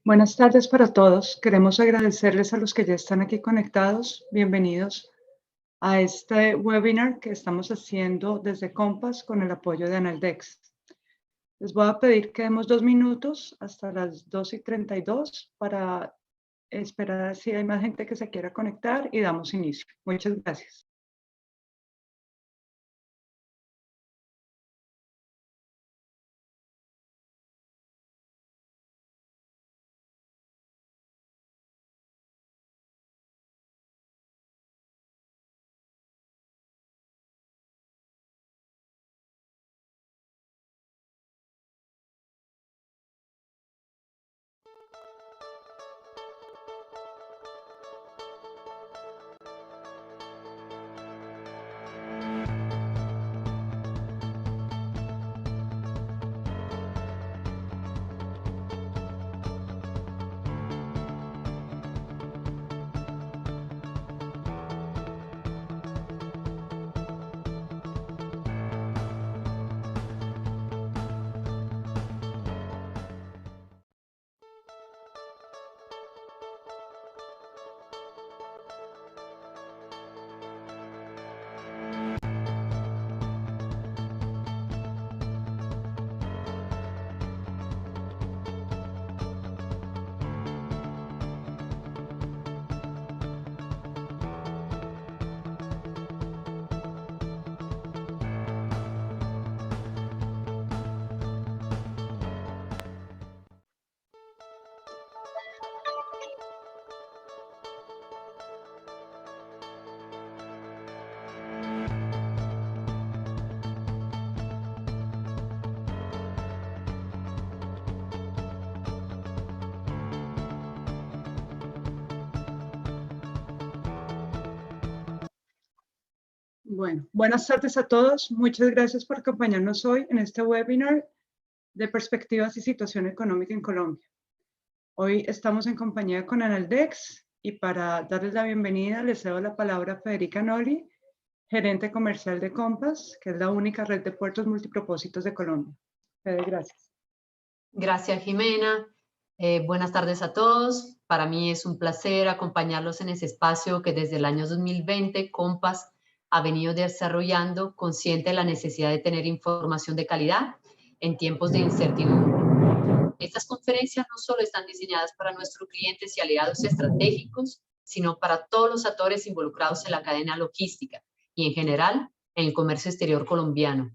Buenas tardes para todos. Queremos agradecerles a los que ya están aquí conectados. Bienvenidos a este webinar que estamos haciendo desde Compass con el apoyo de Analdex. Les voy a pedir que demos 2 minutos hasta las 2:32 para esperar si hay más gente que se quiera conectar y damos inicio. Muchas gracias. Bueno, buenas tardes a todos. Muchas gracias por acompañarnos hoy en este webinar de perspectivas y situación económica en Colombia. Hoy estamos en compañía con Analdex y para darles la bienvenida les cedo la palabra a Federica Noli, gerente comercial de Compass, que es la única red de puertos multipropósitos de Colombia. Fede, gracias. Gracias, Jimena. Buenas tardes a todos. Para mí es un placer acompañarlos en ese espacio que desde el año 2020 Compass ha venido desarrollando, consciente de la necesidad de tener información de calidad en tiempos de incertidumbre. Estas conferencias no solo están diseñadas para nuestros clientes y aliados estratégicos, sino para todos los actores involucrados en la cadena logística y en general en el comercio exterior colombiano.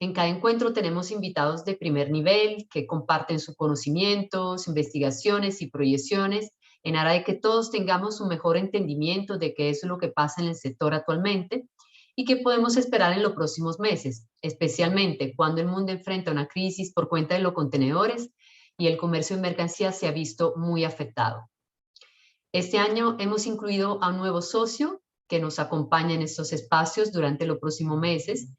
En cada encuentro tenemos invitados de primer nivel que comparten sus conocimientos, investigaciones y proyecciones en aras de que todos tengamos un mejor entendimiento de qué es lo que pasa en el sector actualmente y qué podemos esperar en los próximos meses, especialmente cuando el mundo enfrenta una crisis por cuenta de los contenedores y el comercio de mercancías se ha visto muy afectado. Este año hemos incluido a un nuevo socio que nos acompaña en estos espacios durante los próximos meses.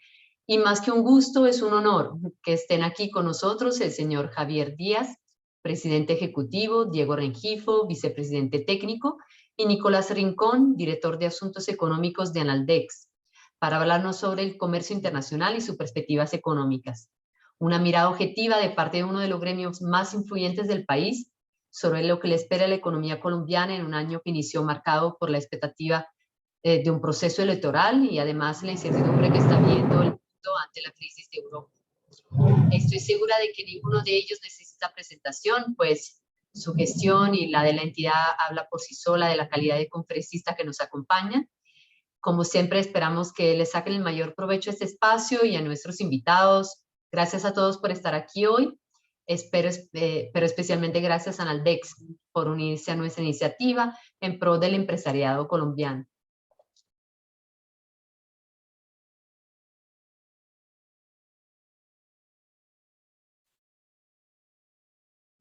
Y más que un gusto, es un honor que estén aquí con nosotros el señor Javier Díaz, presidente ejecutivo, Diego Rengifo, vicepresidente técnico, y Nicolás Rincón, director de Asuntos Económicos de Analdex, para hablarnos sobre el comercio internacional y sus perspectivas económicas. Una mirada objetiva de parte de uno de los gremios más influyentes del país sobre lo que le espera a la economía colombiana en un año que inició marcado por la expectativa de un proceso electoral y además la incertidumbre que está viendo el ante la crisis de Europa. Estoy segura de que ninguno de ellos necesita presentación, pues su gestión y la de la entidad habla por sí sola de la calidad de conferencista que nos acompaña. Como siempre, esperamos que les saquen el mayor provecho a este espacio y a nuestros invitados. Gracias a todos por estar aquí hoy. Pero especialmente gracias a Analdex por unirse a nuestra iniciativa en pro del empresariado colombiano.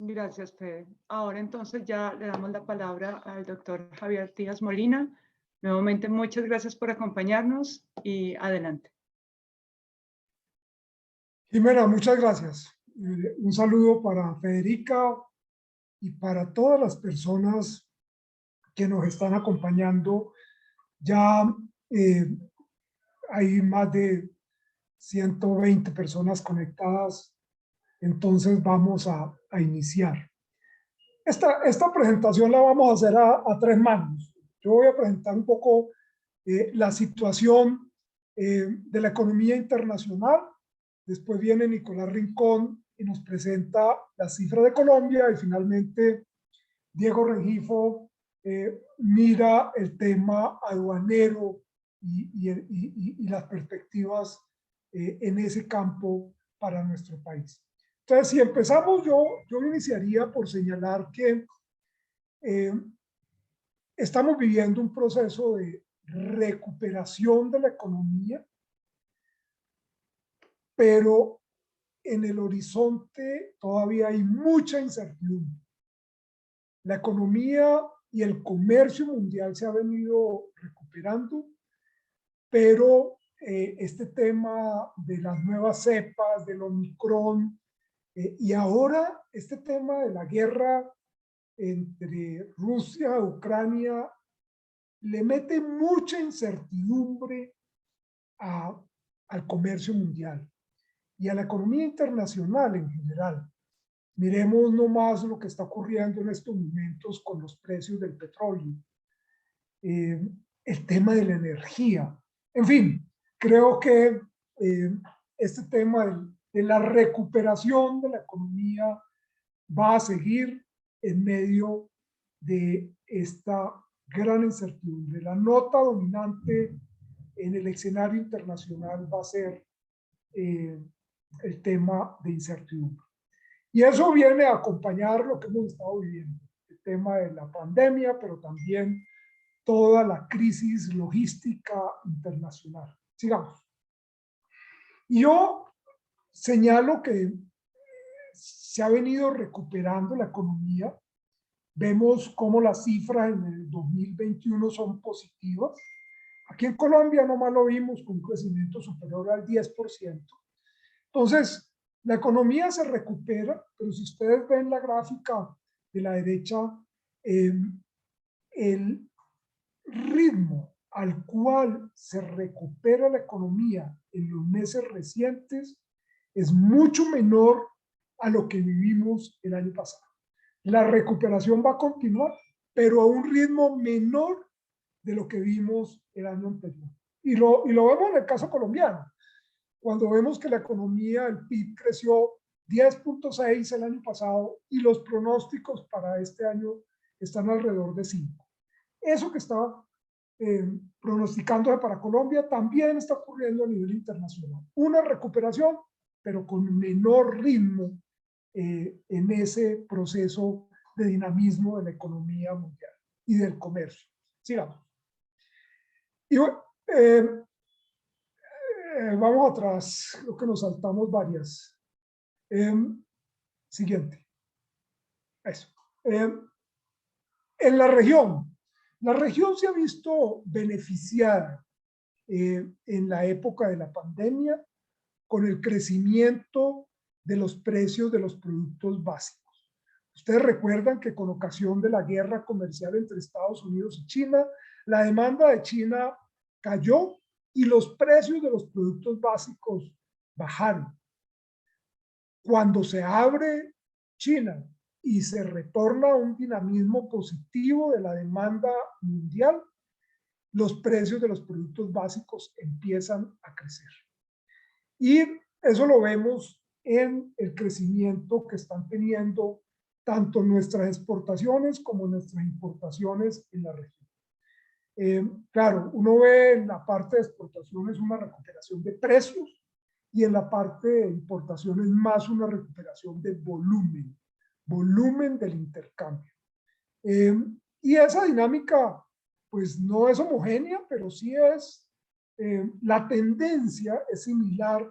Gracias, Fede. Ahora entonces ya le damos la palabra al doctor Javier Díaz Molina. Nuevamente, muchas gracias por acompañarnos y adelante. Jimena, muchas gracias. Un saludo para Federica y para todas las personas que nos están acompañando. Ya hay más de 120 personas conectadas, entonces vamos a iniciar. Esta presentación la vamos a hacer a tres manos. Yo voy a presentar un poco la situación de la economía internacional. Después viene Nicolás Rincón y nos presenta las cifras de Colombia, y finalmente Diego Rengifo mira el tema aduanero y las perspectivas en ese campo para nuestro país. Entonces, si empezamos, yo iniciaría por señalar que estamos viviendo un proceso de recuperación de la economía, pero en el horizonte todavía hay mucha incertidumbre. La economía y el comercio mundial se ha venido recuperando, pero este tema de las nuevas cepas, del Omicron, y ahora este tema de la guerra entre Rusia y Ucrania le mete mucha incertidumbre al comercio mundial y a la economía internacional en general. Miremos nomás lo que está ocurriendo en estos momentos con los precios del petróleo, el tema de la energía. En fin, creo que este tema de la recuperación de la economía va a seguir en medio de esta gran incertidumbre. La nota dominante en el escenario internacional va a ser el tema de incertidumbre. Y eso viene a acompañar lo que hemos estado viviendo, el tema de la pandemia, pero también toda la crisis logística internacional. Sigamos. Y yo señalo que se ha venido recuperando la economía. Vemos cómo las cifras en el 2021 son positivas. Aquí en Colombia nomás lo vimos con un crecimiento superior al 10%. Entonces, la economía se recupera, pero si ustedes ven la gráfica de la derecha, el ritmo al cual se recupera la economía en los meses recientes es mucho menor a lo que vivimos el año pasado. La recuperación va a continuar, pero a un ritmo menor de lo que vimos el año anterior. Y lo vemos en el caso colombiano. Cuando vemos que la economía, el PIB creció 10.6 el año pasado y los pronósticos para este año están alrededor de 5. Eso que estaba pronosticándose para Colombia también está ocurriendo a nivel internacional. Una recuperación, pero con menor ritmo en ese proceso de dinamismo de la economía mundial y del comercio. Sigamos. Y vamos atrás, creo que nos saltamos varias. Siguiente. Eso. En la región se ha visto beneficiada en la época de la pandemia con el crecimiento de los precios de los productos básicos. Ustedes recuerdan que con ocasión de la guerra comercial entre Estados Unidos y China, la demanda de China cayó y los precios de los productos básicos bajaron. Cuando se abre China y se retorna a un dinamismo positivo de la demanda mundial, los precios de los productos básicos empiezan a crecer. Y eso lo vemos en el crecimiento que están teniendo tanto nuestras exportaciones como nuestras importaciones en la región. Claro, uno ve en la parte de exportaciones una recuperación de precios y en la parte de importaciones más una recuperación de volumen del intercambio. Y esa dinámica pues no es homogénea, pero sí es, la tendencia es similar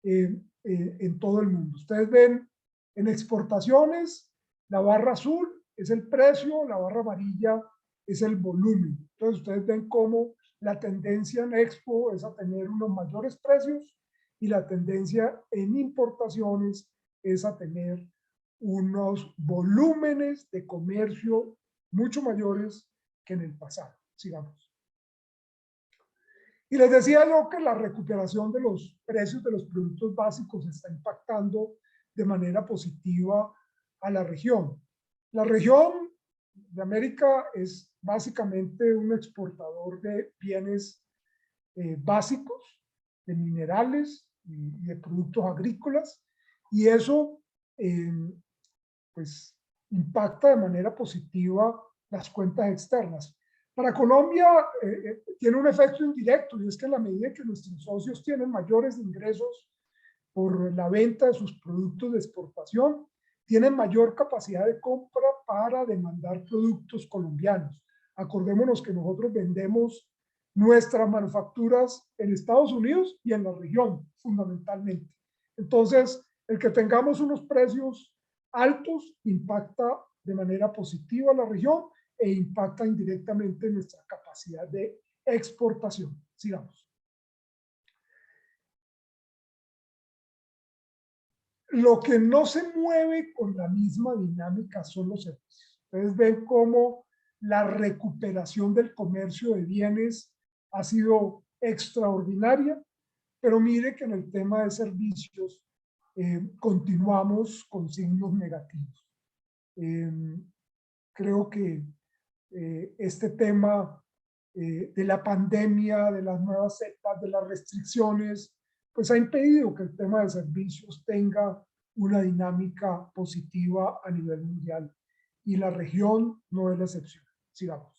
en todo el mundo. Ustedes ven en exportaciones, la barra azul es el precio, la barra amarilla es el volumen. Entonces ustedes ven cómo la tendencia en expo es a tener unos mayores precios y la tendencia en importaciones es a tener unos volúmenes de comercio mucho mayores que en el pasado. Sigamos. Y les decía yo que la recuperación de los precios de los productos básicos está impactando de manera positiva a la región. La región de América es básicamente un exportador de bienes básicos, de minerales y de productos agrícolas, y eso pues impacta de manera positiva las cuentas externas. Para Colombia tiene un efecto indirecto, y es que en la medida que nuestros socios tienen mayores ingresos por la venta de sus productos de exportación, tienen mayor capacidad de compra para demandar productos colombianos. Acordémonos que nosotros vendemos nuestras manufacturas en Estados Unidos y en la región, fundamentalmente. Entonces, el que tengamos unos precios altos impacta de manera positiva a la región e impacta indirectamente nuestra capacidad de exportación. Sigamos. Lo que no se mueve con la misma dinámica son los servicios. Ustedes ven cómo la recuperación del comercio de bienes ha sido extraordinaria, pero mire que en el tema de servicios continuamos con signos negativos. Creo que este tema de la pandemia, de las nuevas cepas, de las restricciones, pues ha impedido que el tema de servicios tenga una dinámica positiva a nivel mundial. Y la región no es la excepción. Sigamos.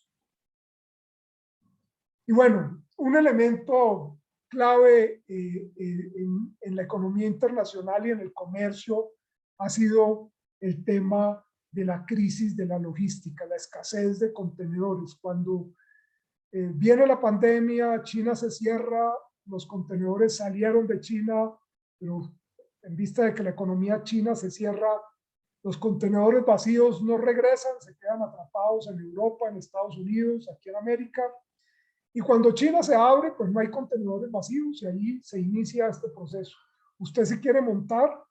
Y bueno, un elemento clave en la economía internacional y en el comercio ha sido el tema de la crisis de la logística, la escasez de contenedores. Cuando viene la pandemia, China se cierra, los contenedores salieron de China, pero en vista de que la economía china se cierra, los contenedores vacíos no regresan, se quedan atrapados en Europa, en Estados Unidos, aquí en América. Y cuando China se abre, pues no hay contenedores vacíos y ahí se inicia este proceso. Usted si quiere montar,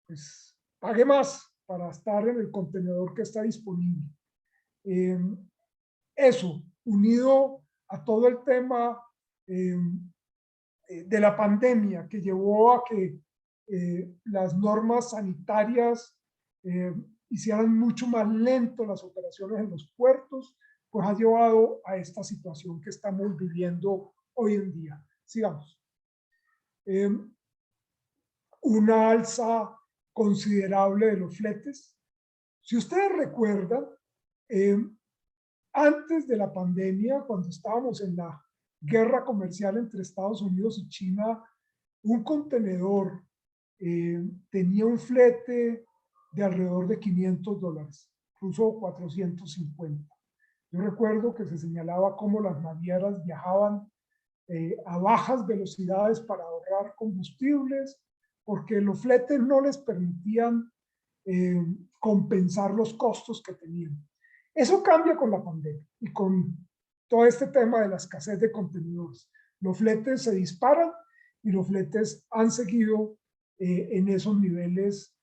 pues pague más para estar en el contenedor que está disponible. Eso, unido a todo el tema de la pandemia que llevó a que las normas sanitarias hicieran mucho más lento las operaciones en los puertos, pues ha llevado a esta situación que estamos viviendo hoy en día. Sigamos. Una alza considerable de los fletes. Si ustedes recuerdan, antes de la pandemia, cuando estábamos en la guerra comercial entre Estados Unidos y China, un contenedor tenía un flete de alrededor de $500, incluso 450. Yo recuerdo que se señalaba cómo las navieras viajaban a bajas velocidades para ahorrar combustibles, porque los fletes no les permitían compensar los costos que tenían. Eso cambia con la pandemia y con todo este tema de la escasez de contenedores. Los fletes se disparan y los fletes han seguido en esos niveles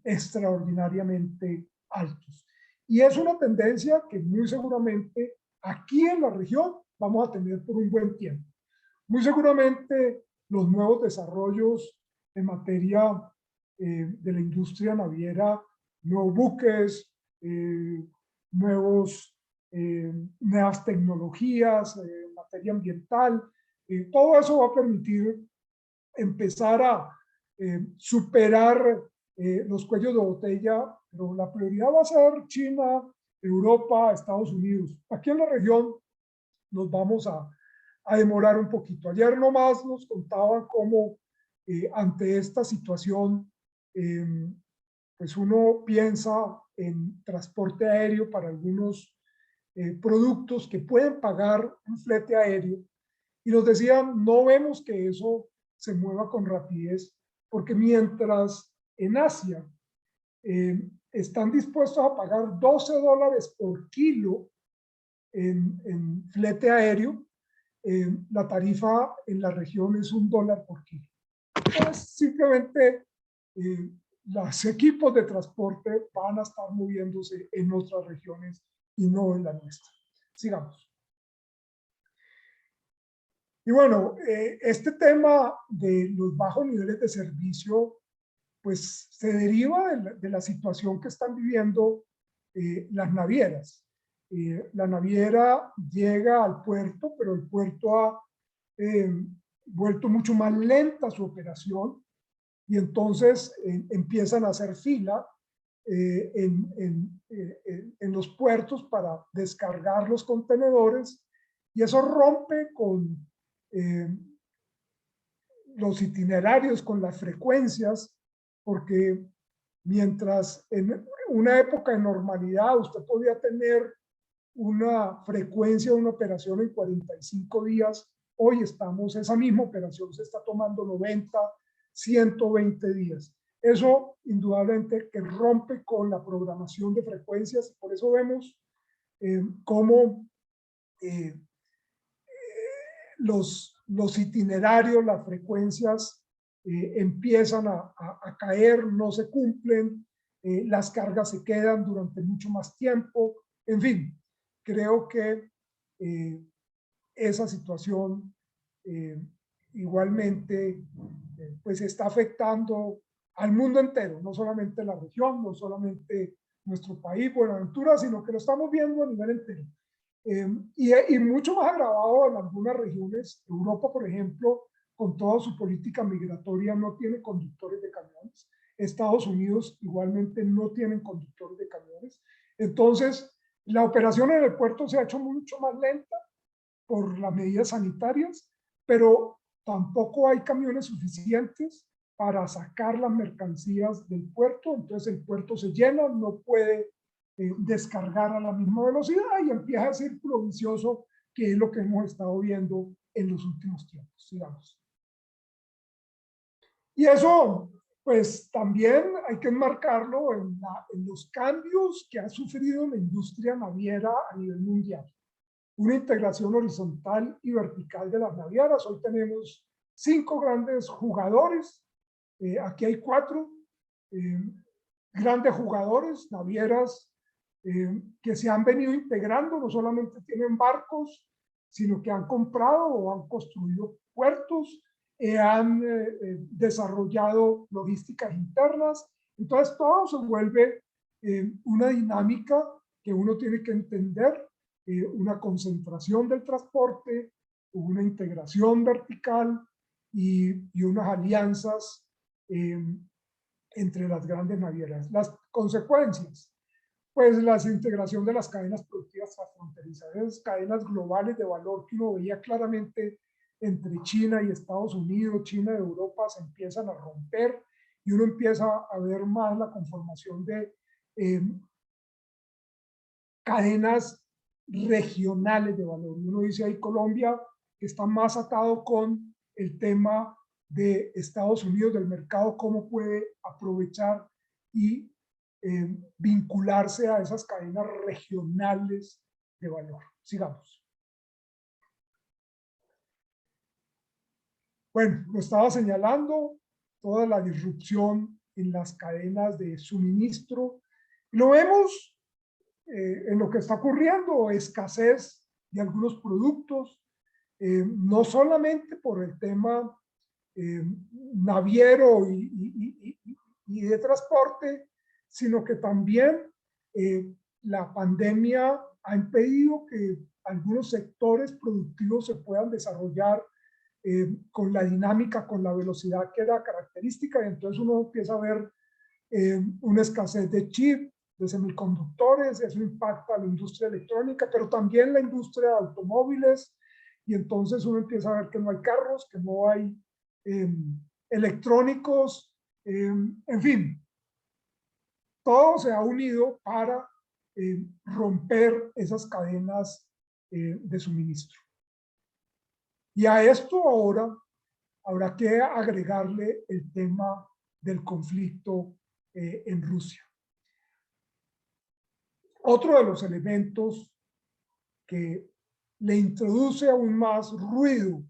extraordinariamente altos. Y es una tendencia que muy seguramente aquí en la región vamos a tener por un buen tiempo. Muy seguramente los nuevos desarrollos en materia de la industria naviera, nuevos buques, nuevas tecnologías en materia ambiental, todo eso va a permitir empezar a superar los cuellos de botella, pero la prioridad va a ser China, Europa, Estados Unidos. Aquí en la región nos vamos a demorar un poquito. Ayer nomás nos contaban cómo ante esta situación pues uno piensa en transporte aéreo para algunos productos que pueden pagar un flete aéreo, y nos decían, no vemos que eso se mueva con rapidez, porque mientras en Asia están dispuestos a pagar $12 por kilo en flete aéreo, la tarifa en la región es $1 por kilo. Entonces, simplemente los equipos de transporte van a estar moviéndose en otras regiones y no en la nuestra. Sigamos. Y bueno, este tema de los bajos niveles de servicio pues se deriva de la situación que están viviendo las navieras. La naviera llega al puerto, pero el puerto ha vuelto mucho más lenta su operación y entonces empiezan a hacer fila en los puertos para descargar los contenedores y eso rompe con los itinerarios, con las frecuencias, porque mientras en una época de normalidad usted podía tener una frecuencia de una operación en 45 días, hoy esa misma operación se está tomando 90, 120 días. Eso indudablemente que rompe con la programación de frecuencias, por eso vemos cómo los itinerarios, las frecuencias empiezan a caer, no se cumplen, las cargas se quedan durante mucho más tiempo, en fin, creo que esa situación igualmente pues está afectando al mundo entero, no solamente la región, no solamente nuestro país, Buenaventura, sino que lo estamos viendo a nivel entero. Y mucho más agravado en algunas regiones. Europa, por ejemplo, con toda su política migratoria, no tiene conductores de camiones. Estados Unidos igualmente no tienen conductores de camiones. Entonces, la operación en el puerto se ha hecho mucho más lenta por las medidas sanitarias, pero tampoco hay camiones suficientes para sacar las mercancías del puerto. Entonces, el puerto se llena, no puede descargar a la misma velocidad y empieza el círculo vicioso que es lo que hemos estado viendo en los últimos tiempos, digamos. Y eso, pues también hay que enmarcarlo en los cambios que ha sufrido la industria naviera a nivel mundial. Una integración horizontal y vertical de las navieras. Hoy tenemos 5 grandes jugadores, aquí hay 4 grandes jugadores, navieras que se han venido integrando, no solamente tienen barcos, sino que han comprado o han construido puertos, han desarrollado logísticas internas. Entonces todo se vuelve una dinámica que uno tiene que entender, una concentración del transporte, una integración vertical y unas alianzas entre las grandes navieras. Las consecuencias, pues la integración de las cadenas productivas transfronterizas, esas cadenas globales de valor que uno veía claramente entre China y Estados Unidos, China y Europa, se empiezan a romper y uno empieza a ver más la conformación de cadenas regionales de valor. Uno dice ahí Colombia, que está más atado con el tema de Estados Unidos, del mercado, cómo puede aprovechar y vincularse a esas cadenas regionales de valor. Sigamos. Bueno, lo estaba señalando, toda la disrupción en las cadenas de suministro. Lo vemos en lo que está ocurriendo, escasez de algunos productos, no solamente por el tema naviero y de transporte, sino que también la pandemia ha impedido que algunos sectores productivos se puedan desarrollar con la dinámica, con la velocidad que era característica, y entonces uno empieza a ver una escasez de chips, de semiconductores, eso impacta a la industria electrónica, pero también la industria de automóviles, y entonces uno empieza a ver que no hay carros, que no hay electrónicos, en fin, todo se ha unido para romper esas cadenas de suministro. Y a esto ahora habrá que agregarle el tema del conflicto en Rusia. Otro de los elementos que le introduce aún más ruido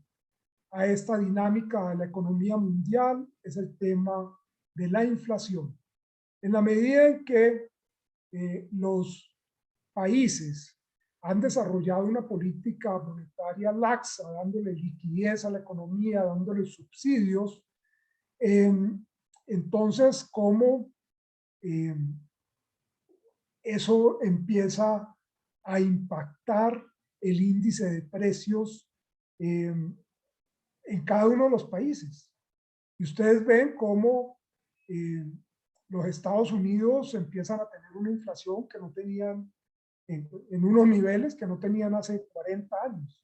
a esta dinámica de la economía mundial es el tema de la inflación. En la medida en que los países han desarrollado una política monetaria laxa, dándole liquidez a la economía, dándole subsidios, entonces, ¿cómo eso empieza a impactar el índice de precios en cada uno de los países? Y ustedes ven cómo los Estados Unidos empiezan a tener una inflación que no tenían en unos niveles que no tenían hace 40 años.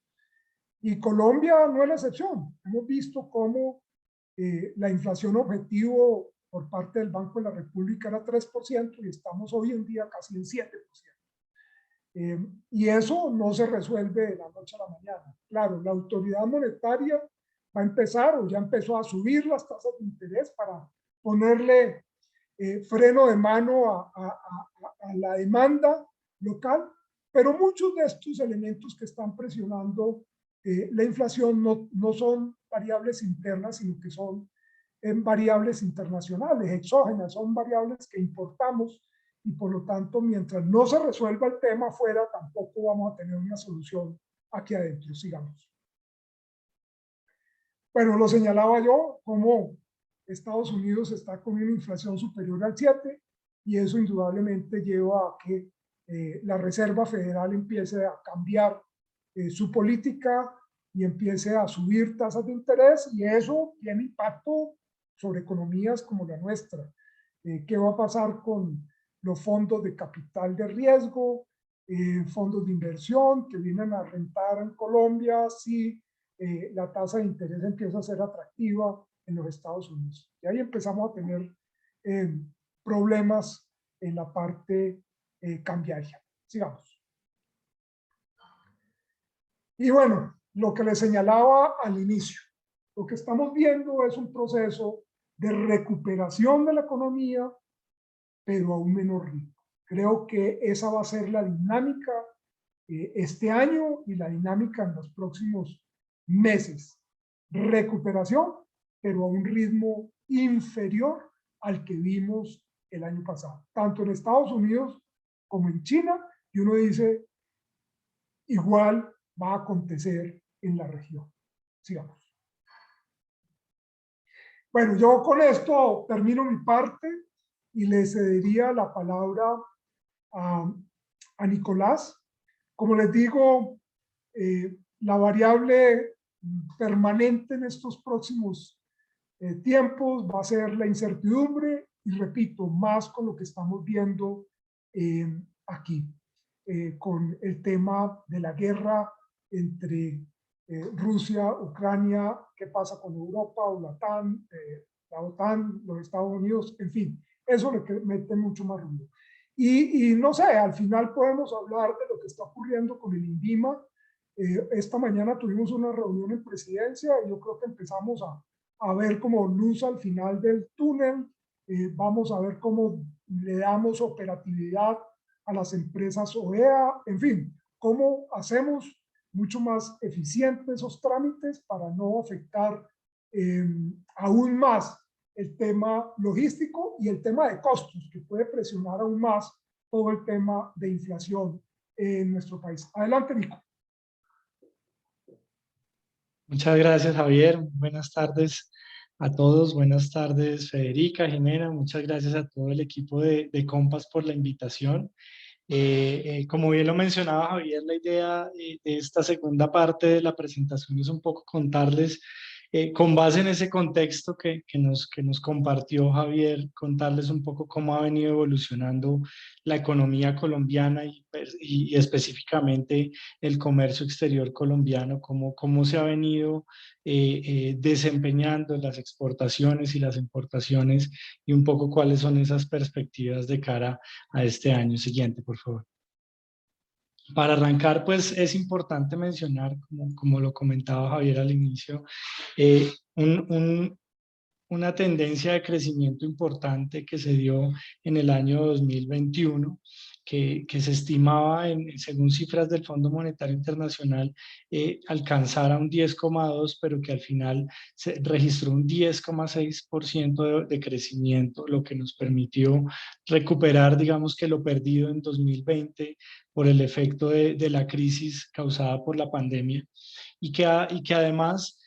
Y Colombia no es la excepción. Hemos visto cómo la inflación objetivo por parte del Banco de la República era 3% y estamos hoy en día casi en 7%. Y eso no se resuelve de la noche a la mañana. Claro, la autoridad monetaria va a empezar o ya empezó a subir las tasas de interés para ponerle freno de mano a la demanda local, pero muchos de estos elementos que están presionando la inflación no son variables internas, sino que son variables internacionales, exógenas, son variables que importamos y por lo tanto, mientras no se resuelva el tema afuera, tampoco vamos a tener una solución aquí adentro. Sigamos. Bueno, lo señalaba yo, como Estados Unidos está con una inflación superior al 7 y eso indudablemente lleva a que la Reserva Federal empiece a cambiar su política y empiece a subir tasas de interés y eso tiene impacto sobre economías como la nuestra. ¿Qué va a pasar con los fondos de capital de riesgo, fondos de inversión que vienen a rentar en Colombia si la tasa de interés empieza a ser atractiva en los Estados Unidos? Y ahí empezamos a tener problemas en la parte cambiaria. Sigamos. Y bueno, lo que les señalaba al inicio, lo que estamos viendo es un proceso de recuperación de la economía, pero a un menor ritmo. Creo que esa va a ser la dinámica este año y la dinámica en los próximos meses. Recuperación, pero a un ritmo inferior al que vimos el año pasado, tanto en Estados Unidos como en China, y uno dice, igual va a acontecer en la región. Sigamos. Bueno, yo con esto termino mi parte y le cedería la palabra a Nicolás. Como les digo, la variable permanente en estos próximos tiempos va a ser la incertidumbre y repito, más con lo que estamos viendo aquí, con el tema de la guerra entre Rusia, Ucrania, qué pasa con Europa o la OTAN, los Estados Unidos, en fin, eso le mete mucho más ruido. Y no sé, al final podemos hablar de lo que está ocurriendo con el INVIMA. Esta mañana tuvimos una reunión en presidencia y yo creo que empezamos a ver como luz al final del túnel. Vamos a ver cómo le damos operatividad a las empresas OEA, en fin, cómo hacemos mucho más eficientes esos trámites para no afectar aún más el tema logístico y el tema de costos, que puede presionar aún más todo el tema de inflación en nuestro país. Adelante, Nico. Muchas gracias, Javier. Buenas tardes a todos. Buenas tardes, Federica, Jimena. Muchas gracias a todo el equipo de Compass por la invitación. Como bien lo mencionaba Javier, la idea de esta segunda parte de la presentación es un poco contarles, con base en ese contexto que nos compartió Javier, contarles un poco cómo ha venido evolucionando la economía colombiana y específicamente el comercio exterior colombiano, cómo se ha venido desempeñando las exportaciones y las importaciones y un poco cuáles son esas perspectivas de cara a este año siguiente, por favor. Para arrancar, pues es importante mencionar, como lo comentaba Javier al inicio, una tendencia de crecimiento importante que se dio en el año 2021, que se estimaba, según cifras del Fondo Monetario Internacional, alcanzar a un 10,2, pero que al final se registró un 10,6% de crecimiento, lo que nos permitió recuperar, digamos que lo perdido en 2020 por el efecto de la crisis causada por la pandemia, y que además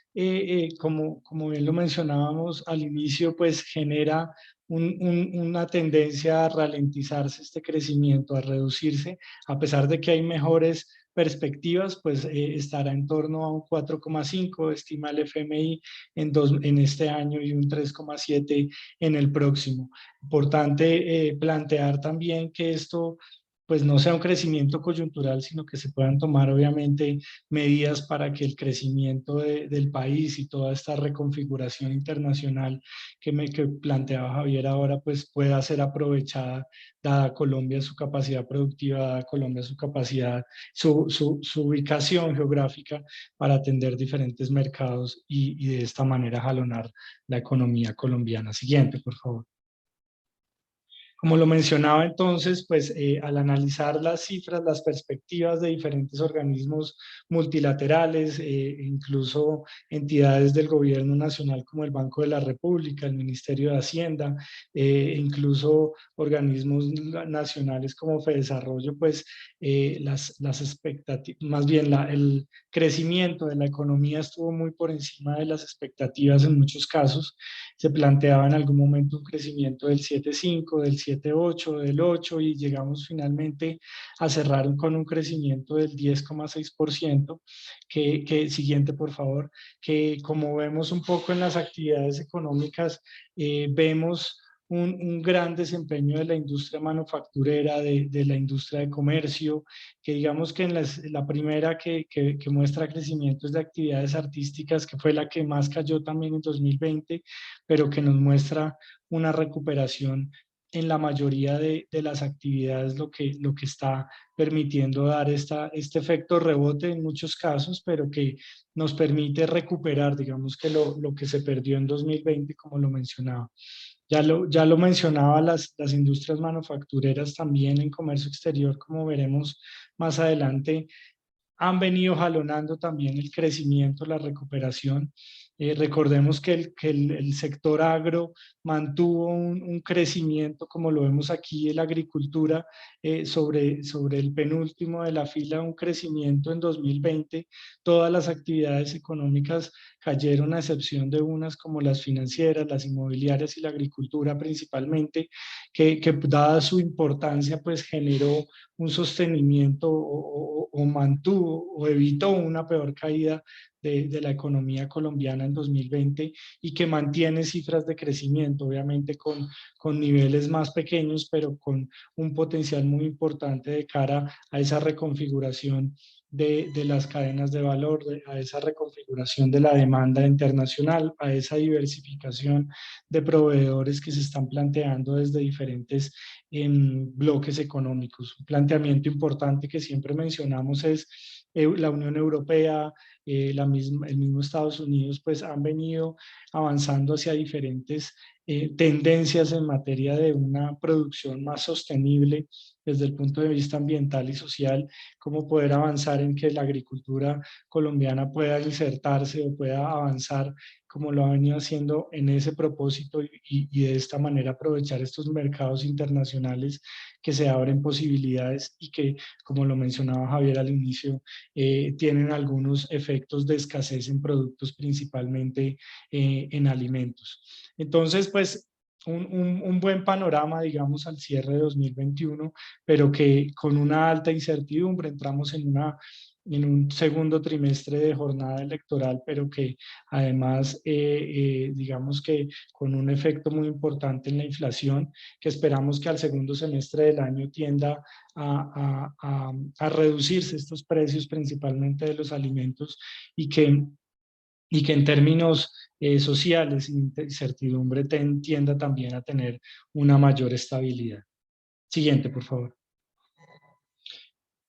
como bien lo mencionábamos al inicio, pues genera una tendencia a ralentizarse este crecimiento, a reducirse, a pesar de que hay mejores perspectivas, pues estará en torno a un 4,5, estima el FMI en este año y un 3,7 en el próximo. Importante plantear también que esto pues no sea un crecimiento coyuntural, sino que se puedan tomar obviamente medidas para que el crecimiento del país y toda esta reconfiguración internacional que planteaba Javier ahora, pues pueda ser aprovechada, dada Colombia su capacidad productiva, dada Colombia su capacidad, su ubicación geográfica para atender diferentes mercados y de esta manera jalonar la economía colombiana. Siguiente, por favor. Como lo mencionaba entonces, pues al analizar las cifras, las perspectivas de diferentes organismos multilaterales, incluso entidades del gobierno nacional como el Banco de la República, el Ministerio de Hacienda, incluso organismos nacionales como Fedesarrollo, pues las expectativas, más bien el crecimiento de la economía estuvo muy por encima de las expectativas en muchos casos. Se planteaba en algún momento un crecimiento del 7,5, del 7,8, del 8 y llegamos finalmente a cerrar con un crecimiento del 10,6%, siguiente por favor, que como vemos un poco en las actividades económicas, vemos un gran desempeño de la industria manufacturera, de la industria de comercio, que digamos que en la primera que muestra crecimiento es de actividades artísticas, que fue la que más cayó también en 2020, pero que nos muestra una recuperación en la mayoría de las actividades, lo que está permitiendo dar este efecto rebote en muchos casos, pero que nos permite recuperar, digamos que lo que se perdió en 2020, como lo mencionaba. Ya lo mencionaba, las industrias manufactureras también en comercio exterior, como veremos más adelante, han venido jalonando también el crecimiento, la recuperación. Recordemos que el sector agro mantuvo un crecimiento, como lo vemos aquí, en la agricultura, sobre el penúltimo de la fila, un crecimiento en 2020. Todas las actividades económicas cayeron, a excepción de unas como las financieras, las inmobiliarias y la agricultura principalmente, que dada su importancia, pues generó un sostenimiento o mantuvo o evitó una peor caída de la economía colombiana en 2020 y que mantiene cifras de crecimiento, obviamente con niveles más pequeños, pero con un potencial muy importante de cara a esa reconfiguración de las cadenas de valor, a esa reconfiguración de la demanda internacional, a esa diversificación de proveedores que se están planteando desde diferentes bloques económicos. Un planteamiento importante que siempre mencionamos es la Unión Europea, el mismo Estados Unidos, pues han venido avanzando hacia diferentes tendencias en materia de una producción más sostenible desde el punto de vista ambiental y social, cómo poder avanzar en que la agricultura colombiana pueda insertarse o pueda avanzar como lo ha venido haciendo en ese propósito y de esta manera aprovechar estos mercados internacionales que se abren posibilidades y que, como lo mencionaba Javier al inicio, tienen algunos efectos de escasez en productos, principalmente en alimentos. Entonces, pues, un buen panorama, digamos, al cierre de 2021, pero que con una alta incertidumbre entramos en un segundo trimestre de jornada electoral, pero que además, digamos que con un efecto muy importante en la inflación, que esperamos que al segundo semestre del año tienda a reducirse estos precios, principalmente de los alimentos, y que en términos sociales y incertidumbre tienda también a tener una mayor estabilidad. Siguiente, por favor.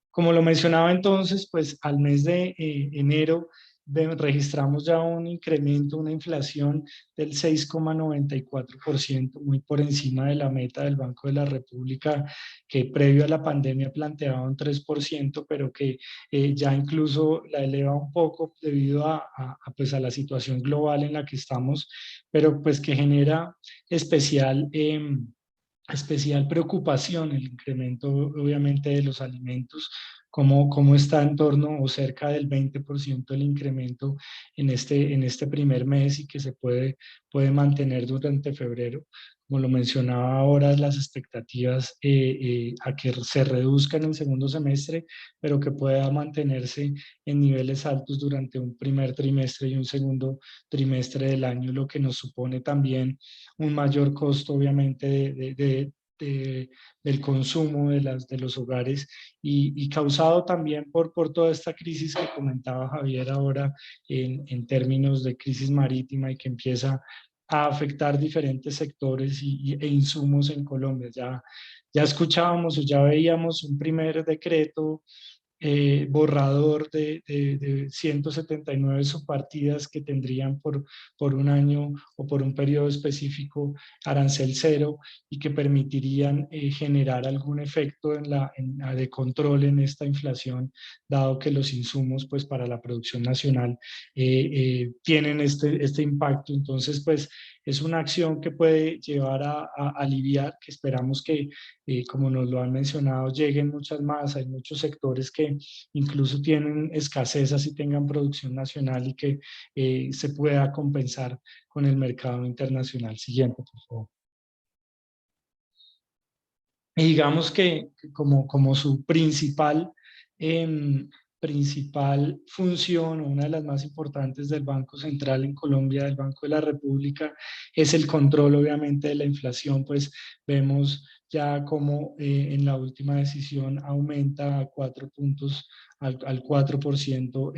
Como lo mencionaba entonces, pues al mes de enero registramos ya un incremento, una inflación del 6,94%, muy por encima de la meta del Banco de la República, que previo a la pandemia planteaba un 3%, pero que ya incluso la eleva un poco debido pues a la situación global en la que estamos, pero pues que genera especial preocupación el incremento obviamente de los alimentos, cómo está en torno o cerca del 20% el incremento en este primer mes y que se puede mantener durante febrero. Como lo mencionaba ahora, las expectativas a que se reduzca en el segundo semestre, pero que pueda mantenerse en niveles altos durante un primer trimestre y un segundo trimestre del año, lo que nos supone también un mayor costo, obviamente, del consumo de los hogares y causado también por toda esta crisis que comentaba Javier ahora en términos de crisis marítima y que empieza a afectar diferentes sectores e insumos en Colombia. Ya escuchábamos o ya veíamos un primer decreto borrador de 179 subpartidas que tendrían por un año o por un periodo específico arancel cero y que permitirían generar algún efecto de control en esta inflación, dado que los insumos pues, para la producción nacional tienen este impacto. Entonces, pues es una acción que puede llevar a aliviar, que esperamos que como nos lo han mencionado, lleguen muchas más. Hay muchos sectores que incluso tienen escasez así tengan producción nacional y que se pueda compensar con el mercado internacional. Siguiente, por favor. Y digamos que como su principal función, o una de las más importantes del Banco Central en Colombia, del Banco de la República, es el control, obviamente, de la inflación. Pues vemos ya como en la última decisión aumenta a 4 puntos, al 4%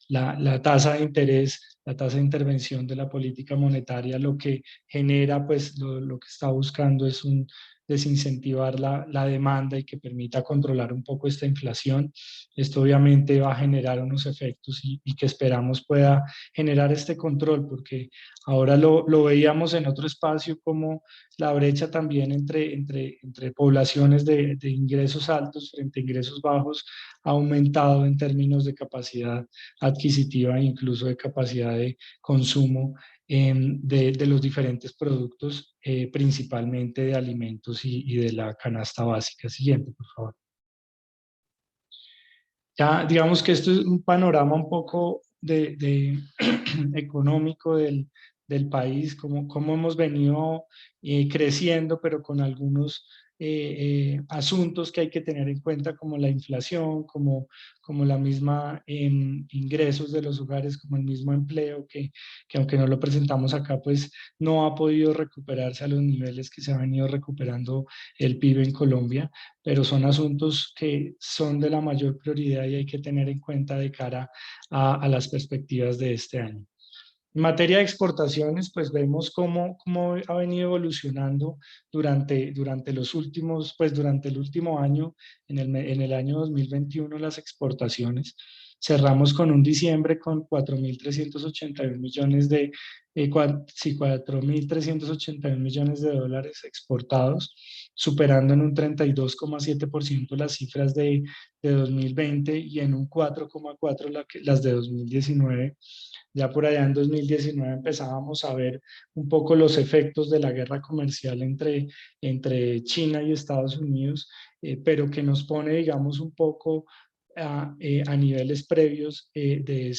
la tasa de interés, la tasa de intervención de la política monetaria, lo que genera, pues lo que está buscando es desincentivar la demanda y que permita controlar un poco esta inflación. Esto obviamente va a generar unos efectos y que esperamos pueda generar este control, porque ahora lo veíamos en otro espacio como la brecha también entre poblaciones de ingresos altos frente a ingresos bajos ha aumentado en términos de capacidad adquisitiva e incluso de capacidad de consumo de los diferentes productos, principalmente de alimentos y de la canasta básica. Siguiente, por favor. Ya digamos que esto es un panorama un poco económico del país, cómo hemos venido creciendo, pero con algunos asuntos que hay que tener en cuenta, como la inflación, como la misma ingresos de los hogares, como el mismo empleo, que aunque no lo presentamos acá, pues no ha podido recuperarse a los niveles que se ha venido recuperando el PIB en Colombia, pero son asuntos que son de la mayor prioridad y hay que tener en cuenta de cara a las perspectivas de este año. En materia de exportaciones, pues vemos cómo ha venido evolucionando durante los últimos, pues durante el último año, en el año 2021, las exportaciones. Cerramos con un diciembre con 4.381 millones de, 4.381 millones de dólares exportados, superando en un 32,7% las cifras de 2020 y en un 4,4% las de 2019. Ya por allá en 2019 empezábamos a ver un poco los efectos de la guerra comercial entre China y Estados Unidos, pero que nos pone, digamos, un poco a niveles previos de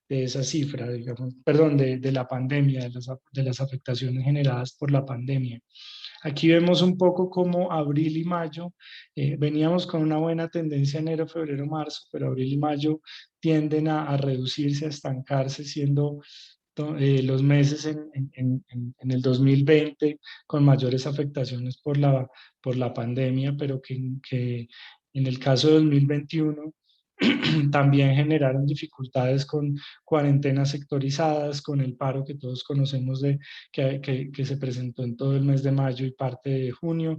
esa cifra, digamos, perdón, de la pandemia, de las afectaciones generadas por la pandemia. Aquí vemos un poco cómo abril y mayo, veníamos con una buena tendencia enero, febrero, marzo, pero abril y mayo tienden a reducirse, a estancarse, siendo los meses en el 2020 con mayores afectaciones por la pandemia, pero que en el caso de 2021 también generaron dificultades con cuarentenas sectorizadas, con el paro que todos conocemos que se presentó en todo el mes de mayo y parte de junio.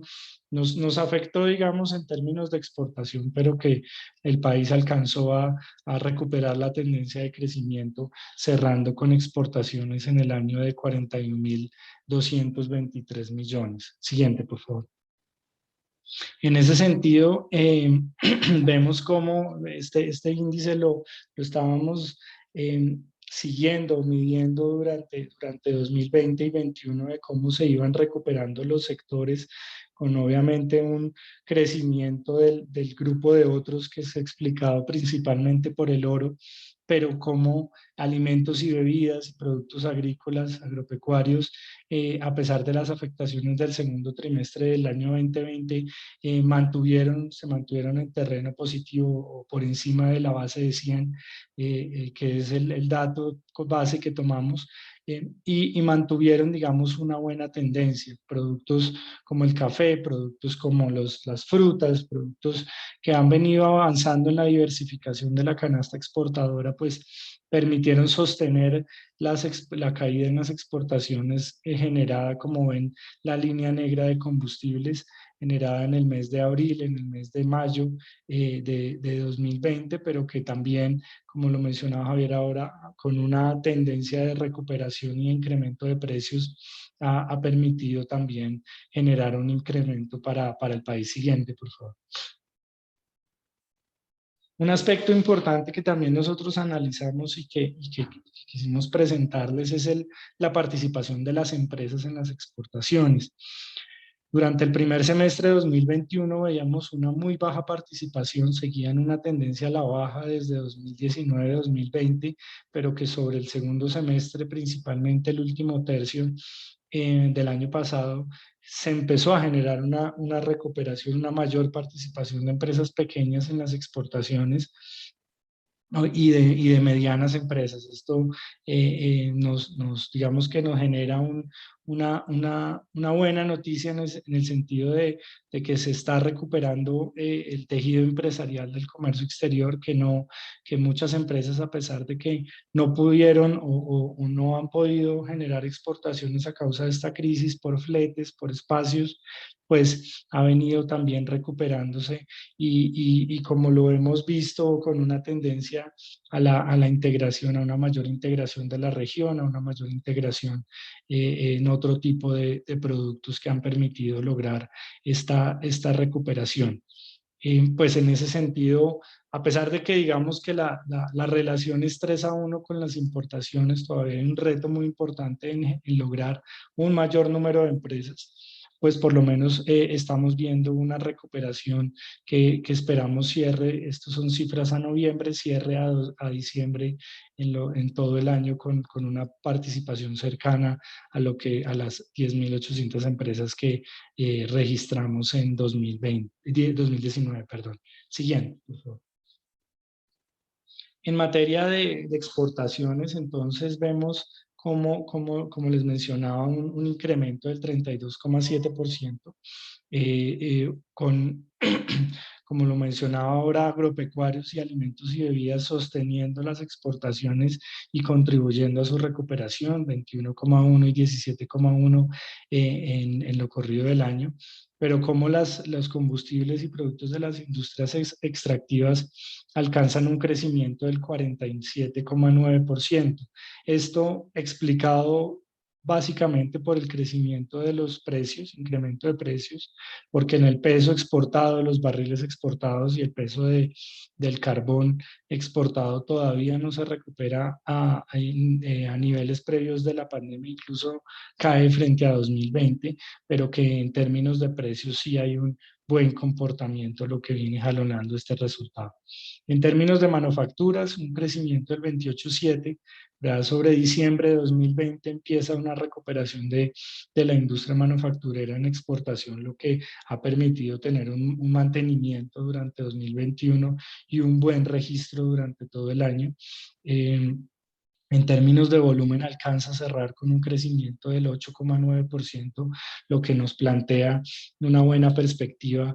Nos afectó, digamos, en términos de exportación, pero que el país alcanzó a recuperar la tendencia de crecimiento, cerrando con exportaciones en el año de 41.223 millones. Siguiente, por favor. En ese sentido, vemos cómo este índice lo estábamos siguiendo, midiendo durante 2020 y 2021 de cómo se iban recuperando los sectores, con obviamente un crecimiento del grupo de otros que se ha explicado principalmente por el oro, pero como alimentos y bebidas y productos agrícolas, agropecuarios, a pesar de las afectaciones del segundo trimestre del año 2020, se mantuvieron en terreno positivo o por encima de la base de 100, que es el dato base que tomamos, y mantuvieron, digamos, una buena tendencia. Productos como el café, productos como las frutas, productos que han venido avanzando en la diversificación de la canasta exportadora, pues permitieron sostener la caída en las exportaciones generada, como ven, la línea negra de combustibles generada en el mes de abril, en el mes de mayo de 2020, pero que también, como lo mencionaba Javier ahora, con una tendencia de recuperación y incremento de precios, ha permitido también generar un incremento para el país siguiente, por favor. Un aspecto importante que también nosotros analizamos y que quisimos presentarles es la participación de las empresas en las exportaciones. Durante el primer semestre de 2021 veíamos una muy baja participación, seguían una tendencia a la baja desde 2019-2020, pero que sobre el segundo semestre, principalmente el último tercio del año pasado, se empezó a generar una recuperación, una mayor participación de empresas pequeñas en las exportaciones, ¿no? y de medianas empresas. Esto digamos que nos genera una buena noticia en el sentido de que se está recuperando el tejido empresarial del comercio exterior, que muchas empresas, a pesar de que no pudieron o no han podido generar exportaciones a causa de esta crisis por fletes, por espacios, pues ha venido también recuperándose y como lo hemos visto con una tendencia a la integración, a una mayor integración de la región, a una mayor integración en otro tipo de productos que han permitido lograr esta recuperación. Pues en ese sentido, a pesar de que digamos que la relación es 3-1 con las importaciones, todavía hay un reto muy importante en lograr un mayor número de empresas, pues por lo menos estamos viendo una recuperación que esperamos cierre. Estos son cifras a noviembre, cierre a diciembre en todo el año con una participación cercana a las 10.800 empresas que registramos en 2019, perdón. Siguiente, por favor. En materia de exportaciones, entonces vemos como les mencionaba, un incremento del 32,7%, con, como lo mencionaba ahora, agropecuarios y alimentos y bebidas sosteniendo las exportaciones y contribuyendo a su recuperación, 21,1 y 17,1 en lo corrido del año, pero como los combustibles y productos de las industrias extractivas alcanzan un crecimiento del 47,9%. Esto explicado básicamente por el crecimiento de los precios, incremento de precios, porque en el peso exportado, los barriles exportados y el peso del carbón exportado todavía no se recupera a niveles previos de la pandemia, incluso cae frente a 2020, pero que en términos de precios sí hay un buen comportamiento, lo que viene jalonando este resultado. En términos de manufacturas, un crecimiento del 28,7%, sobre diciembre de 2020 empieza una recuperación de la industria manufacturera en exportación, lo que ha permitido tener un mantenimiento durante 2021 y un buen registro durante todo el año. En términos de volumen, alcanza a cerrar con un crecimiento del 8,9%, lo que nos plantea una buena perspectiva,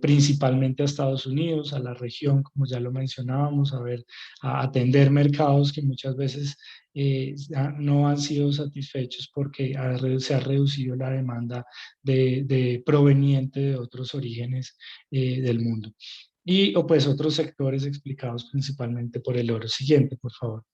principalmente a Estados Unidos, a la región, como ya lo mencionábamos, a atender mercados que muchas veces no han sido satisfechos porque se ha reducido la demanda proveniente de otros orígenes del mundo. O pues otros sectores explicados principalmente por el oro. Siguiente, por favor.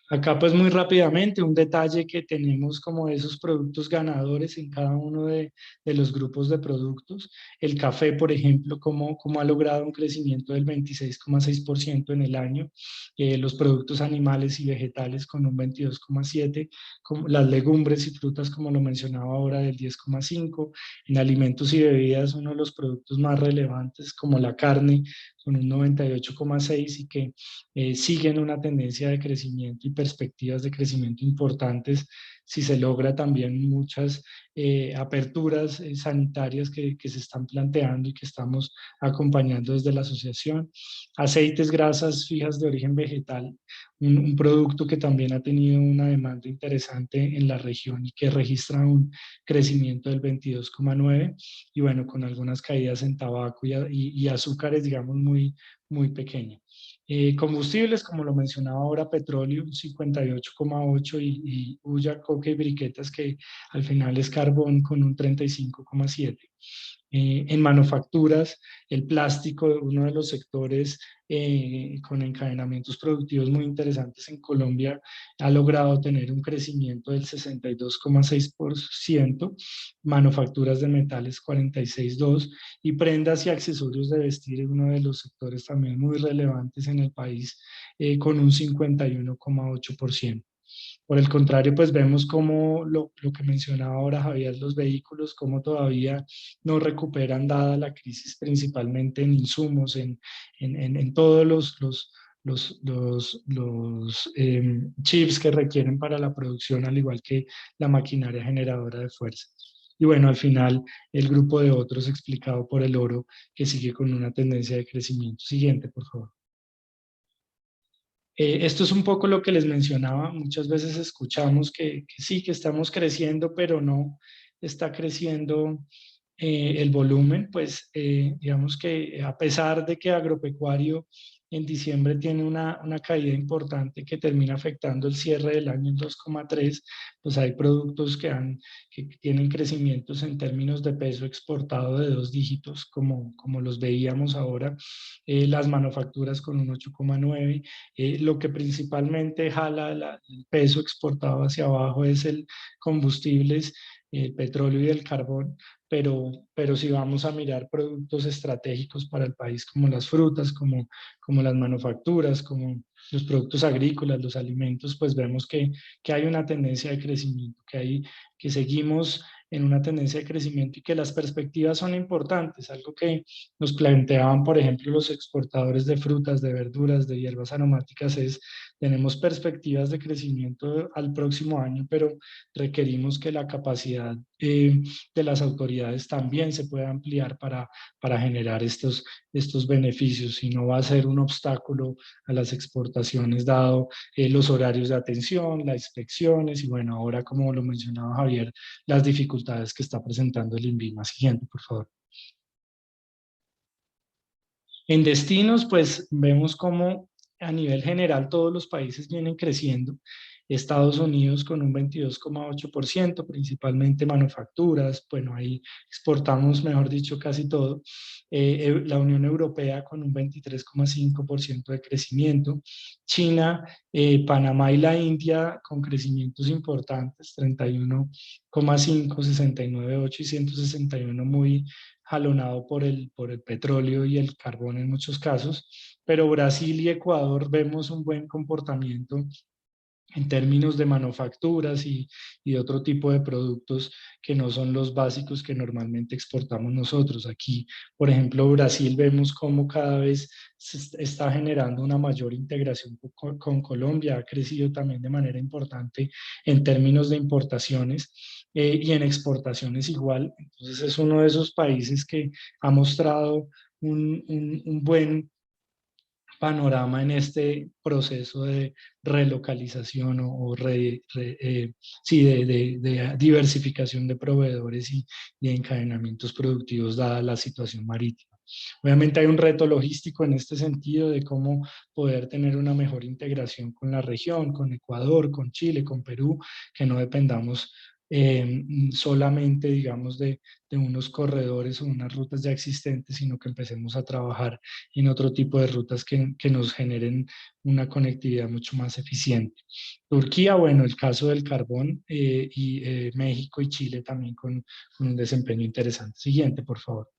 Acá pues muy rápidamente un detalle que tenemos como esos productos ganadores en cada uno de los grupos de productos. El café, por ejemplo, como ha logrado un crecimiento del 26,6% en el año. Los productos animales y vegetales con un 22,7%, como las legumbres y frutas, como lo mencionaba ahora, del 10,5%. En alimentos y bebidas, uno de los productos más relevantes como la carne, con un 98,6% y que siguen una tendencia de crecimiento y perspectivas de crecimiento importantes si se logra también muchas aperturas sanitarias que se están planteando y que estamos acompañando desde la asociación. Aceites, grasas fijas de origen vegetal, un producto que también ha tenido una demanda interesante en la región y que registra un crecimiento del 22,9%, y bueno, con algunas caídas en tabaco y azúcares, digamos, muy pequeñas. Combustibles, como lo mencionaba ahora, petróleo, un 58,8%, y hulla, coque y briquetas, que al final es carbón, con un 35,7%. En manufacturas, el plástico, uno de los sectores con encadenamientos productivos muy interesantes en Colombia, ha logrado tener un crecimiento del 62,6%, manufacturas de metales 46,2%, y prendas y accesorios de vestir, uno de los sectores también muy relevantes en el país, con un 51,8%. Por el contrario, pues vemos como lo que mencionaba ahora Javier, los vehículos, como todavía no recuperan dada la crisis, principalmente en insumos, en todos los chips que requieren para la producción, al igual que la maquinaria generadora de fuerza. Y bueno, al final, el grupo de otros explicado por el oro, que sigue con una tendencia de crecimiento. Siguiente, por favor. Esto es un poco lo que les mencionaba. Muchas veces escuchamos que sí, que estamos creciendo, pero no está creciendo el volumen. Pues digamos que a pesar de que agropecuario en diciembre tiene una caída importante que termina afectando el cierre del año en 2,3, pues hay productos que tienen crecimientos en términos de peso exportado de 2 dígitos, como los veíamos ahora. Las manufacturas con un 8,9. Lo que principalmente jala el peso exportado hacia abajo es el combustibles, el petróleo y el carbón, pero si vamos a mirar productos estratégicos para el país, como las frutas, como las manufacturas, como los productos agrícolas, los alimentos, pues vemos que hay una tendencia de crecimiento, que seguimos en una tendencia de crecimiento y que las perspectivas son importantes. Algo que nos planteaban, por ejemplo, los exportadores de frutas, de verduras, de hierbas aromáticas, tenemos perspectivas de crecimiento al próximo año, pero requerimos que la capacidad de las autoridades también se pueda ampliar para generar estos beneficios, y no va a ser un obstáculo a las exportaciones dado los horarios de atención, las inspecciones y bueno, ahora, como lo mencionaba Javier, las dificultades que está presentando el INVIMA. Siguiente, por favor. En destinos, pues vemos cómo a nivel general todos los países vienen creciendo. Estados Unidos con un 22,8%, principalmente manufacturas, bueno, ahí exportamos, mejor dicho, casi todo. La Unión Europea con un 23,5% de crecimiento. China, Panamá y la India con crecimientos importantes, 31,5, 69,8 y 161, muy jalonado por el petróleo y el carbón en muchos casos, pero Brasil y Ecuador vemos un buen comportamiento en términos de manufacturas y otro tipo de productos que no son los básicos que normalmente exportamos nosotros. Aquí, por ejemplo, Brasil, vemos cómo cada vez se está generando una mayor integración con Colombia, ha crecido también de manera importante en términos de importaciones y en exportaciones igual. Entonces es uno de esos países que ha mostrado un buen panorama en este proceso de relocalización de diversificación de proveedores y de encadenamientos productivos dada la situación marítima. Obviamente hay un reto logístico en este sentido de cómo poder tener una mejor integración con la región, con Ecuador, con Chile, con Perú, que no dependamos solamente, digamos, de unos corredores o unas rutas ya existentes, sino que empecemos a trabajar en otro tipo de rutas que nos generen una conectividad mucho más eficiente. Turquía, bueno, el caso del carbón y México y Chile también con un desempeño interesante. Siguiente, por favor.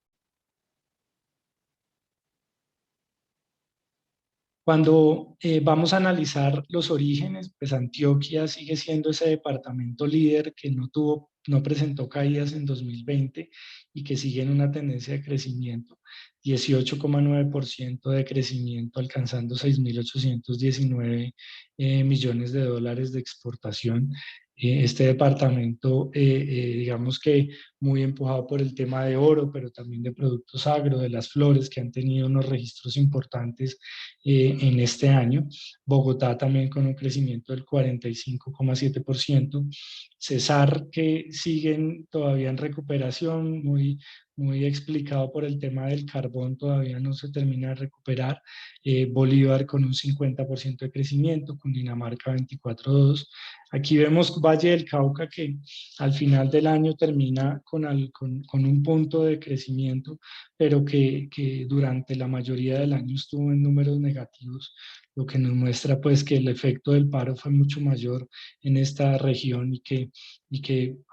Cuando vamos a analizar los orígenes, pues Antioquia sigue siendo ese departamento líder que no presentó caídas en 2020 y que sigue en una tendencia de crecimiento, 18,9% de crecimiento, alcanzando 6.819 millones de dólares de exportación. Este departamento, digamos que muy empujado por el tema de oro, pero también de productos agro, de las flores, que han tenido unos registros importantes en este año. Bogotá también con un crecimiento del 45,7%. Cesar, que siguen todavía en recuperación, muy explicado por el tema del carbón, todavía no se termina de recuperar. Bolívar con un 50% de crecimiento, Cundinamarca 24,2%. Aquí vemos Valle del Cauca, que al final del año termina con un punto de crecimiento, pero que durante la mayoría del año estuvo en números negativos, lo que nos muestra pues que el efecto del paro fue mucho mayor en esta región y que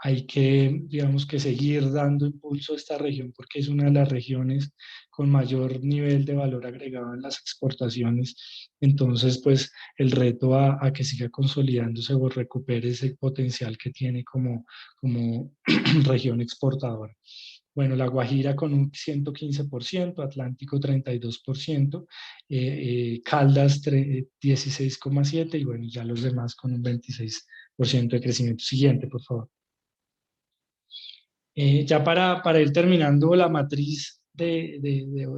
hay que, digamos, que seguir dando impulso a esta región porque es una de las regiones con mayor nivel de valor agregado en las exportaciones. Entonces, pues el reto a que siga consolidándose o recupere ese potencial que tiene como región exportadora. Bueno, La Guajira con un 115%, Atlántico 32%, Caldas 16,7% y bueno, ya los demás con un 26% de crecimiento. Siguiente, por favor. Ya para ir terminando la matriz de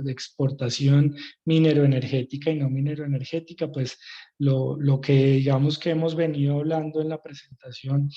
exportación mineroenergética y no mineroenergética, pues lo que digamos que hemos venido hablando en la presentación,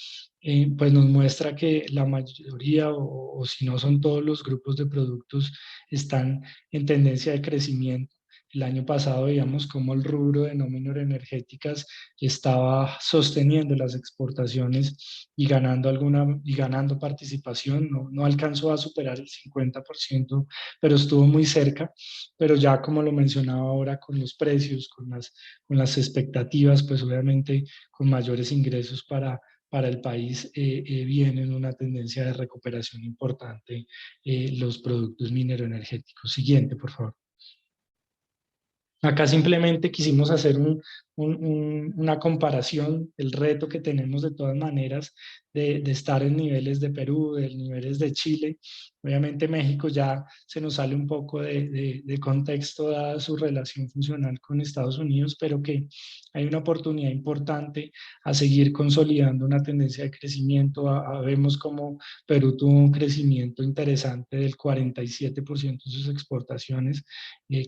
pues nos muestra que la mayoría o si no son todos los grupos de productos están en tendencia de crecimiento. El año pasado veíamos cómo el rubro de no mineroenergéticas estaba sosteniendo las exportaciones y ganando participación. No alcanzó a superar el 50%, pero estuvo muy cerca. Pero ya como lo mencionaba ahora, con los precios, con las expectativas, pues obviamente con mayores ingresos para el país, viene en una tendencia de recuperación importante los productos mineroenergéticos. Siguiente, por favor. Acá simplemente quisimos hacer una comparación, el reto que tenemos de todas maneras de estar en niveles de Perú, de niveles de Chile. Obviamente México ya se nos sale un poco de contexto dada su relación funcional con Estados Unidos, pero que hay una oportunidad importante a seguir consolidando una tendencia de crecimiento. Vemos como Perú tuvo un crecimiento interesante del 47% de sus exportaciones.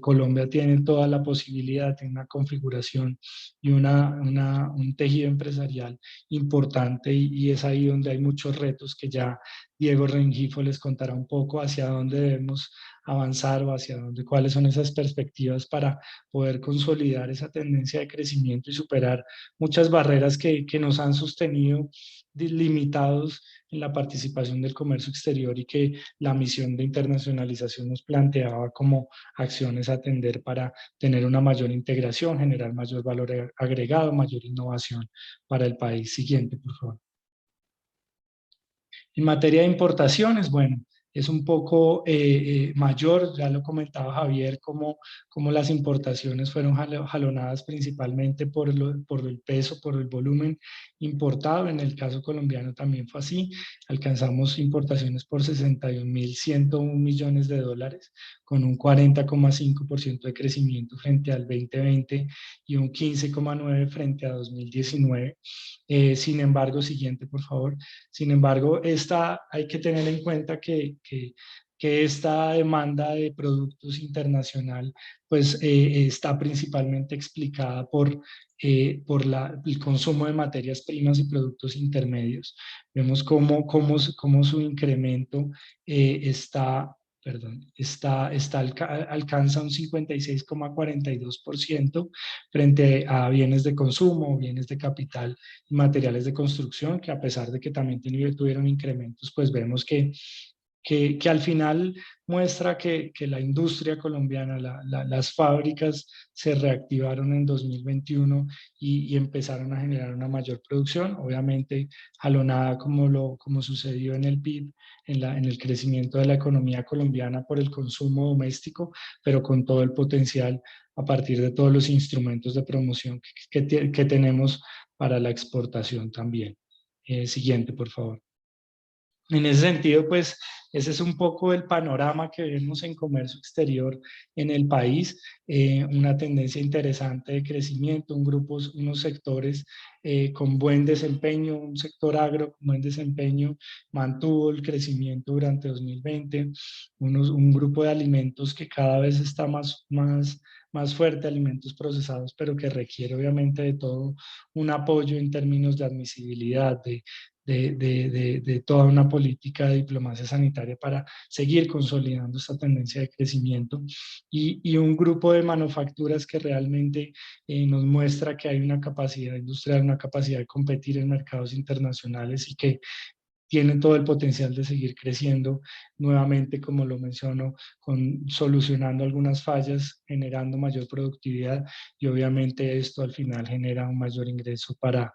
Colombia tiene toda la posibilidad, tiene una configuración y un tejido empresarial importante y es ahí donde hay muchos retos que ya Diego Rengifo les contará un poco hacia dónde debemos avanzar o hacia dónde, cuáles son esas perspectivas para poder consolidar esa tendencia de crecimiento y superar muchas barreras que nos han sostenido limitados en la participación del comercio exterior y que la misión de internacionalización nos planteaba como acciones a atender para tener una mayor integración, generar mayor valor agregado, mayor innovación para el país. Siguiente, por favor. En materia de importaciones, bueno, es un poco mayor, ya lo comentaba Javier, como las importaciones fueron jalonadas principalmente por el peso, por el volumen importado. En el caso colombiano también fue así. Alcanzamos importaciones por 61.101 millones de dólares, con un 40,5% de crecimiento frente al 2020 y un 15,9% frente a 2019. Sin embargo, siguiente, por favor. Sin embargo, hay que tener en cuenta que esta demanda de productos internacional pues, está principalmente explicada por el consumo de materias primas y productos intermedios. Vemos cómo su incremento está alcanza un 56,42% frente a bienes de consumo, bienes de capital y materiales de construcción, que a pesar de que también tuvieron incrementos, pues vemos que al final muestra que la industria colombiana, las fábricas se reactivaron en 2021 y empezaron a generar una mayor producción, obviamente jalonada como sucedió en el PIB, en el crecimiento de la economía colombiana por el consumo doméstico, pero con todo el potencial a partir de todos los instrumentos de promoción que tenemos para la exportación también. Siguiente, por favor. En ese sentido, pues ese es un poco el panorama que vemos en comercio exterior en el país, una tendencia interesante de crecimiento, unos sectores con buen desempeño, un sector agro con buen desempeño mantuvo el crecimiento durante 2020, un grupo de alimentos que cada vez está más fuerte, alimentos procesados, pero que requiere obviamente de todo un apoyo en términos de admisibilidad, de toda una política de diplomacia sanitaria para seguir consolidando esta tendencia de crecimiento y un grupo de manufacturas que realmente nos muestra que hay una capacidad industrial, una capacidad de competir en mercados internacionales y que tienen todo el potencial de seguir creciendo nuevamente, como lo menciono, solucionando algunas fallas, generando mayor productividad y obviamente esto al final genera un mayor ingreso para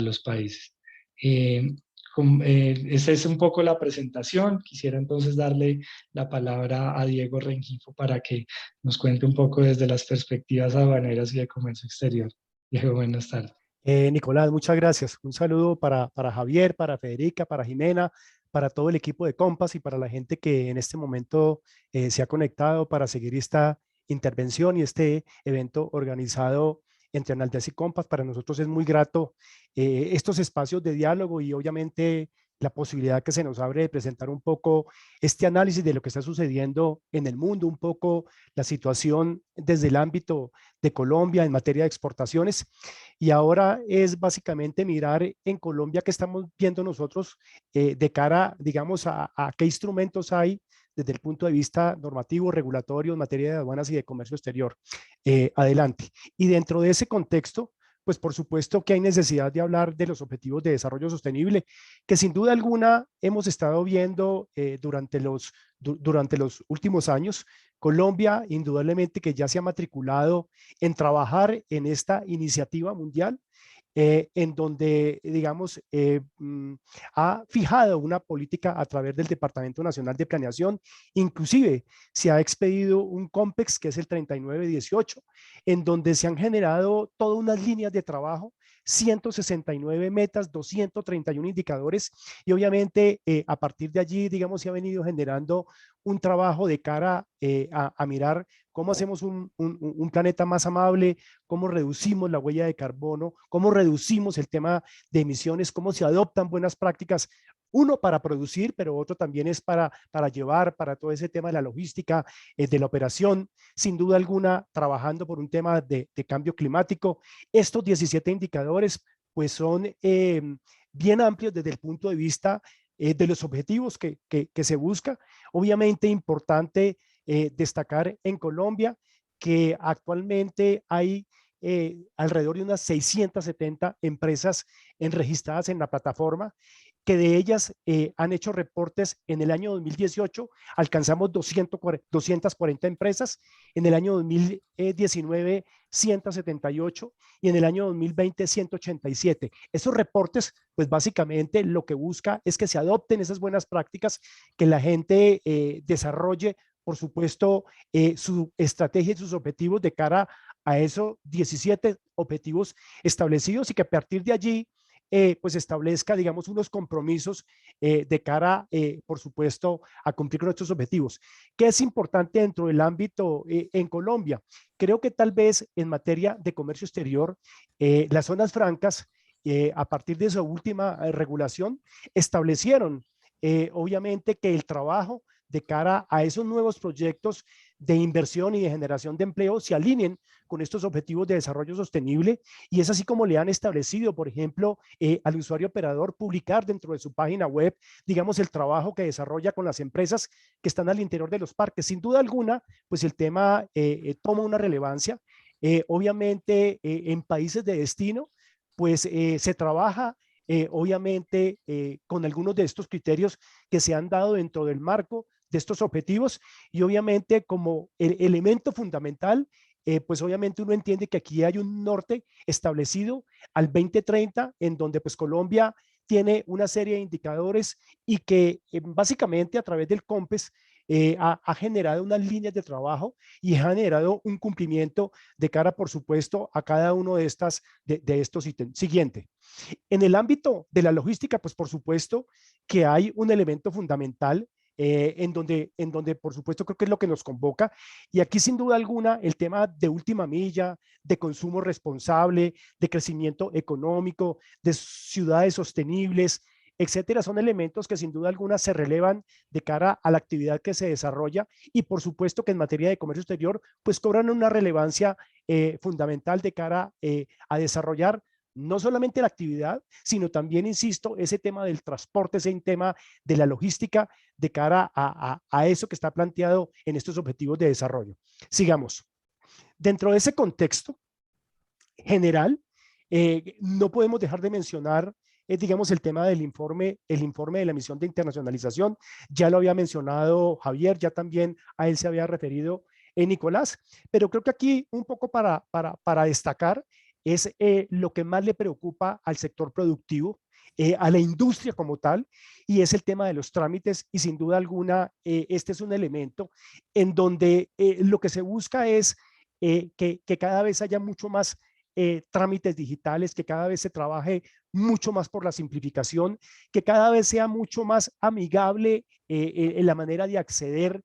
los países. Esa es un poco la presentación. Quisiera entonces darle la palabra a Diego Rengifo para que nos cuente un poco desde las perspectivas aduaneras y de comercio exterior. Diego, buenas tardes. Nicolás, muchas gracias. Un saludo para Javier, para Federica, para Jimena, para todo el equipo de Compass y para la gente que en este momento se ha conectado para seguir esta intervención y este evento organizado entre Analdex y Compass. Para nosotros es muy grato estos espacios de diálogo y obviamente la posibilidad que se nos abre de presentar un poco este análisis de lo que está sucediendo en el mundo, un poco la situación desde el ámbito de Colombia en materia de exportaciones. Y ahora es básicamente mirar en Colombia qué estamos viendo nosotros de cara, digamos, a qué instrumentos hay desde el punto de vista normativo, regulatorio, en materia de aduanas y de comercio exterior. Adelante. Y dentro de ese contexto, pues por supuesto que hay necesidad de hablar de los objetivos de desarrollo sostenible, que sin duda alguna hemos estado viendo durante los últimos años. Colombia, indudablemente que ya se ha matriculado en trabajar en esta iniciativa mundial, en donde, digamos, ha fijado una política a través del Departamento Nacional de Planeación. Inclusive se ha expedido un COMPEX, que es el 3918, en donde se han generado todas unas líneas de trabajo, 169 metas, 231 indicadores y obviamente a partir de allí, digamos, se ha venido generando un trabajo de cara a mirar cómo hacemos un planeta más amable, cómo reducimos la huella de carbono, cómo reducimos el tema de emisiones, cómo se adoptan buenas prácticas, uno para producir, pero otro también es para llevar, para todo ese tema de la logística, de la operación, sin duda alguna, trabajando por un tema de cambio climático. Estos 17 indicadores pues son bien amplios desde el punto de vista de los objetivos que se busca. Obviamente importante destacar en Colombia que actualmente hay alrededor de unas 670 empresas registradas en la plataforma, que de ellas han hecho reportes. En el año 2018 alcanzamos 240 empresas, en el año 2019 178 y en el año 2020 187. Esos reportes, pues básicamente lo que busca es que se adopten esas buenas prácticas, que la gente desarrolle, por supuesto, su estrategia y sus objetivos de cara a esos 17 objetivos establecidos y que a partir de allí pues establezca, digamos, unos compromisos de cara, por supuesto, a cumplir con estos objetivos. ¿Qué es importante dentro del ámbito en Colombia? Creo que tal vez en materia de comercio exterior, las zonas francas, a partir de su última regulación, establecieron, obviamente, que el trabajo de cara a esos nuevos proyectos de inversión y de generación de empleo se alineen con estos objetivos de desarrollo sostenible, y es así como le han establecido, por ejemplo, al usuario operador publicar dentro de su página web, digamos, el trabajo que desarrolla con las empresas que están al interior de los parques. Sin duda alguna, pues el tema toma una relevancia. Obviamente, en países de destino, pues se trabaja obviamente con algunos de estos criterios que se han dado dentro del marco de estos objetivos, y obviamente como el elemento fundamental, pues obviamente uno entiende que aquí hay un norte establecido al 2030, en donde pues Colombia tiene una serie de indicadores y que básicamente a través del COMPES ha generado unas líneas de trabajo y ha generado un cumplimiento de cara, por supuesto, a cada uno de estos ítems. Siguiente. En el ámbito de la logística, pues por supuesto que hay un elemento fundamental en donde, por supuesto, creo que es lo que nos convoca. Y aquí, sin duda alguna, el tema de última milla, de consumo responsable, de crecimiento económico, de ciudades sostenibles, etcétera, son elementos que sin duda alguna se relevan de cara a la actividad que se desarrolla, y por supuesto que en materia de comercio exterior, pues cobran una relevancia fundamental de cara a desarrollar no solamente la actividad, sino también, insisto, ese tema del transporte, ese tema de la logística de cara a eso que está planteado en estos objetivos de desarrollo. Sigamos. Dentro de ese contexto general, no podemos dejar de mencionar, digamos, el tema del informe de la misión de internacionalización. Ya lo había mencionado Javier, ya también a él se había referido Nicolás, pero creo que aquí un poco para destacar es lo que más le preocupa al sector productivo, a la industria como tal, y es el tema de los trámites, y sin duda alguna este es un elemento en donde lo que se busca es que cada vez haya mucho más trámites digitales, que cada vez se trabaje mucho más por la simplificación, que cada vez sea mucho más amigable en la manera de acceder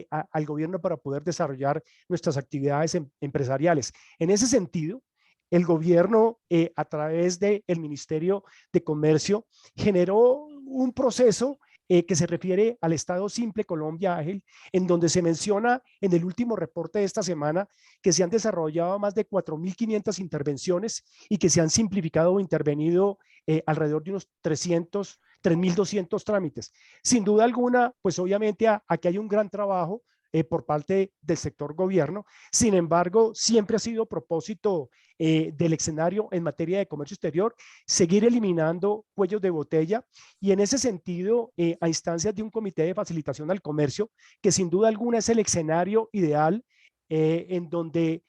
al gobierno para poder desarrollar nuestras actividades empresariales. En ese sentido, el gobierno, a través del Ministerio de Comercio, generó un proceso que se refiere al Estado Simple Colombia Ágil, en donde se menciona en el último reporte de esta semana que se han desarrollado más de 4.500 intervenciones y que se han simplificado o intervenido alrededor de unos 3.200 trámites. Sin duda alguna, pues obviamente aquí hay un gran trabajo por parte del sector gobierno. Sin embargo, siempre ha sido propósito del escenario en materia de comercio exterior seguir eliminando cuellos de botella, y en ese sentido, a instancias de un comité de facilitación al comercio, que sin duda alguna es el escenario ideal en donde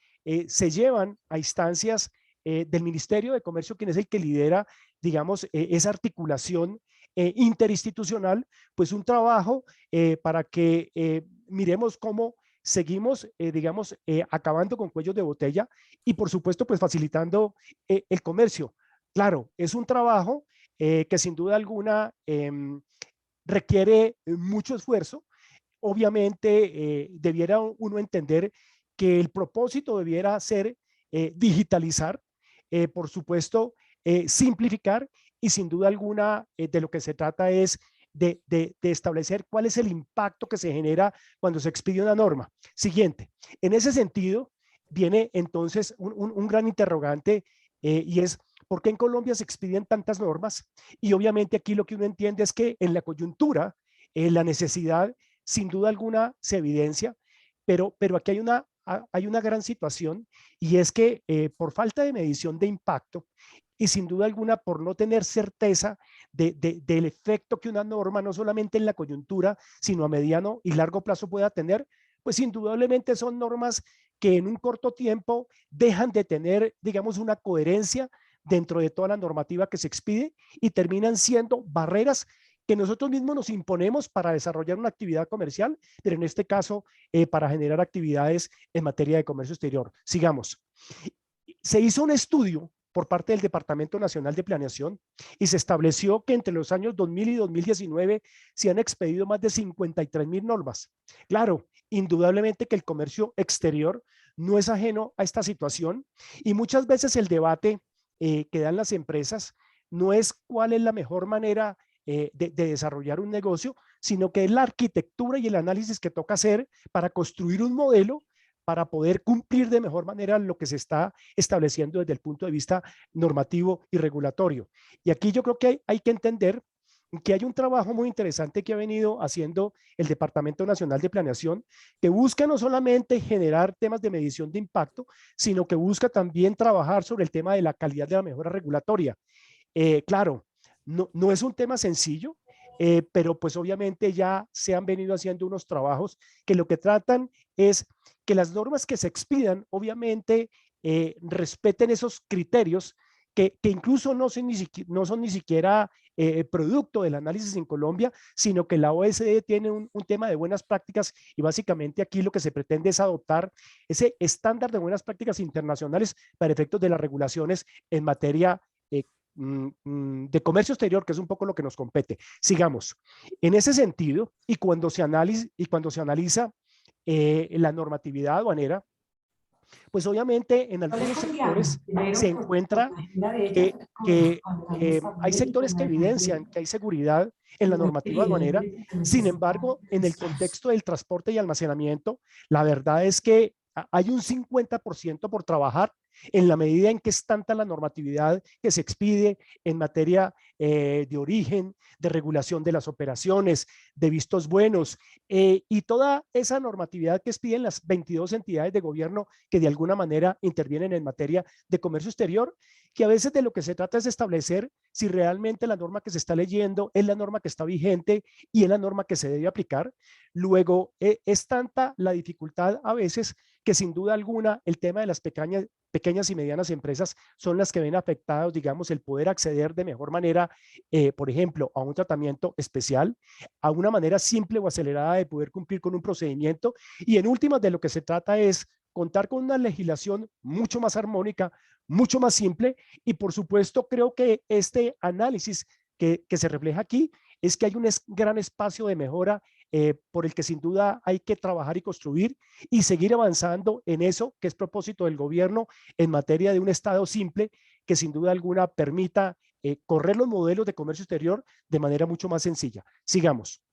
se llevan a instancias del Ministerio de Comercio, quien es el que lidera, digamos, esa articulación interinstitucional, pues un trabajo para que miremos cómo seguimos, digamos, acabando con cuellos de botella y, por supuesto, pues facilitando el comercio. Claro, es un trabajo que sin duda alguna requiere mucho esfuerzo. Obviamente, debiera uno entender que el propósito debiera ser digitalizar, por supuesto, simplificar, y sin duda alguna de lo que se trata es de establecer cuál es el impacto que se genera cuando se expide una norma. Siguiente. En ese sentido, viene entonces un gran interrogante y es ¿por qué en Colombia se expiden tantas normas? Y obviamente aquí lo que uno entiende es que en la coyuntura la necesidad sin duda alguna se evidencia, pero aquí hay una gran situación, y es que por falta de medición de impacto y sin duda alguna por no tener certeza del efecto que una norma, no solamente en la coyuntura, sino a mediano y largo plazo pueda tener, pues indudablemente son normas que en un corto tiempo dejan de tener, digamos, una coherencia dentro de toda la normativa que se expide y terminan siendo barreras que nosotros mismos nos imponemos para desarrollar una actividad comercial, pero en este caso para generar actividades en materia de comercio exterior. Sigamos. Se hizo un estudio por parte del Departamento Nacional de Planeación y se estableció que entre los años 2000 y 2019 se han expedido más de 53.000 normas. Claro, indudablemente que el comercio exterior no es ajeno a esta situación, y muchas veces el debate que dan las empresas no es cuál es la mejor manera de desarrollar un negocio, sino que es la arquitectura y el análisis que toca hacer para construir un modelo para poder cumplir de mejor manera lo que se está estableciendo desde el punto de vista normativo y regulatorio. Y aquí yo creo que hay que entender que hay un trabajo muy interesante que ha venido haciendo el Departamento Nacional de Planeación, que busca no solamente generar temas de medición de impacto, sino que busca también trabajar sobre el tema de la calidad de la mejora regulatoria. Claro, no es un tema sencillo, pero pues obviamente ya se han venido haciendo unos trabajos que lo que tratan es que las normas que se expidan, obviamente, respeten esos criterios que incluso no son ni siquiera producto del análisis en Colombia, sino que la OECD tiene un tema de buenas prácticas y básicamente aquí lo que se pretende es adoptar ese estándar de buenas prácticas internacionales para efectos de las regulaciones en materia de comercio exterior, que es un poco lo que nos compete. Sigamos. En ese sentido, y cuando se analiza la normatividad aduanera, pues obviamente en algunos sectores se encuentra que hay sectores que evidencian que hay seguridad en la normativa aduanera. Sin embargo, en el contexto del transporte y almacenamiento, la verdad es que hay un 50% por trabajar en la medida en que es tanta la normatividad que se expide en materia de origen, de regulación de las operaciones, de vistos buenos y toda esa normatividad que expiden las 22 entidades de gobierno que de alguna manera intervienen en materia de comercio exterior, que a veces de lo que se trata es establecer si realmente la norma que se está leyendo es la norma que está vigente y es la norma que se debe aplicar. Luego, es tanta la dificultad a veces que sin duda alguna el tema de las pequeñas y medianas empresas son las que ven afectados, digamos, el poder acceder de mejor manera, por ejemplo, a un tratamiento especial, a una manera simple o acelerada de poder cumplir con un procedimiento. Y en últimas de lo que se trata es contar con una legislación mucho más armónica, mucho más simple y por supuesto creo que este análisis que se refleja aquí es que hay un gran espacio de mejora por el que sin duda hay que trabajar y construir y seguir avanzando en eso que es propósito del gobierno en materia de un Estado simple que sin duda alguna permita correr los modelos de comercio exterior de manera mucho más sencilla. Sigamos.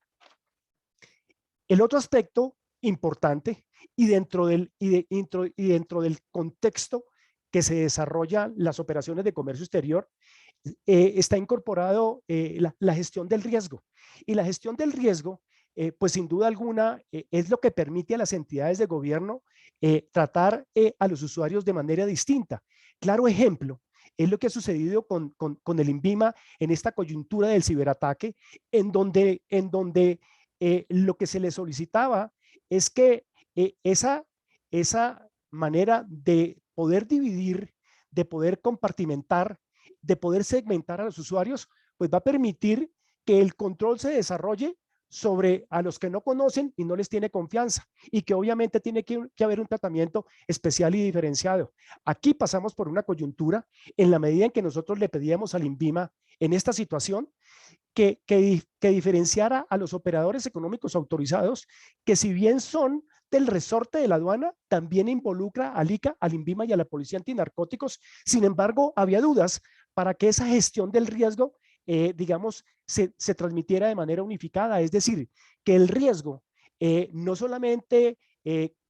El otro aspecto importante y dentro del contexto que se desarrollan las operaciones de comercio exterior, está incorporado la gestión del riesgo. Y la gestión del riesgo, pues sin duda alguna, es lo que permite a las entidades de gobierno tratar a los usuarios de manera distinta. Claro ejemplo es lo que ha sucedido con el INVIMA en esta coyuntura del ciberataque, en donde lo que se le solicitaba es que esa manera de poder dividir, de poder compartimentar, de poder segmentar a los usuarios, pues va a permitir que el control se desarrolle sobre a los que no conocen y no les tiene confianza y que obviamente tiene que haber un tratamiento especial y diferenciado. Aquí pasamos por una coyuntura en la medida en que nosotros le pedíamos al INVIMA en esta situación que diferenciara a los operadores económicos autorizados, que si bien son del resorte de la aduana, también involucra al ICA, al INVIMA y a la Policía Antinarcóticos. Sin embargo, había dudas para que esa gestión del riesgo, digamos, se transmitiera de manera unificada. Es decir, que el riesgo no solamente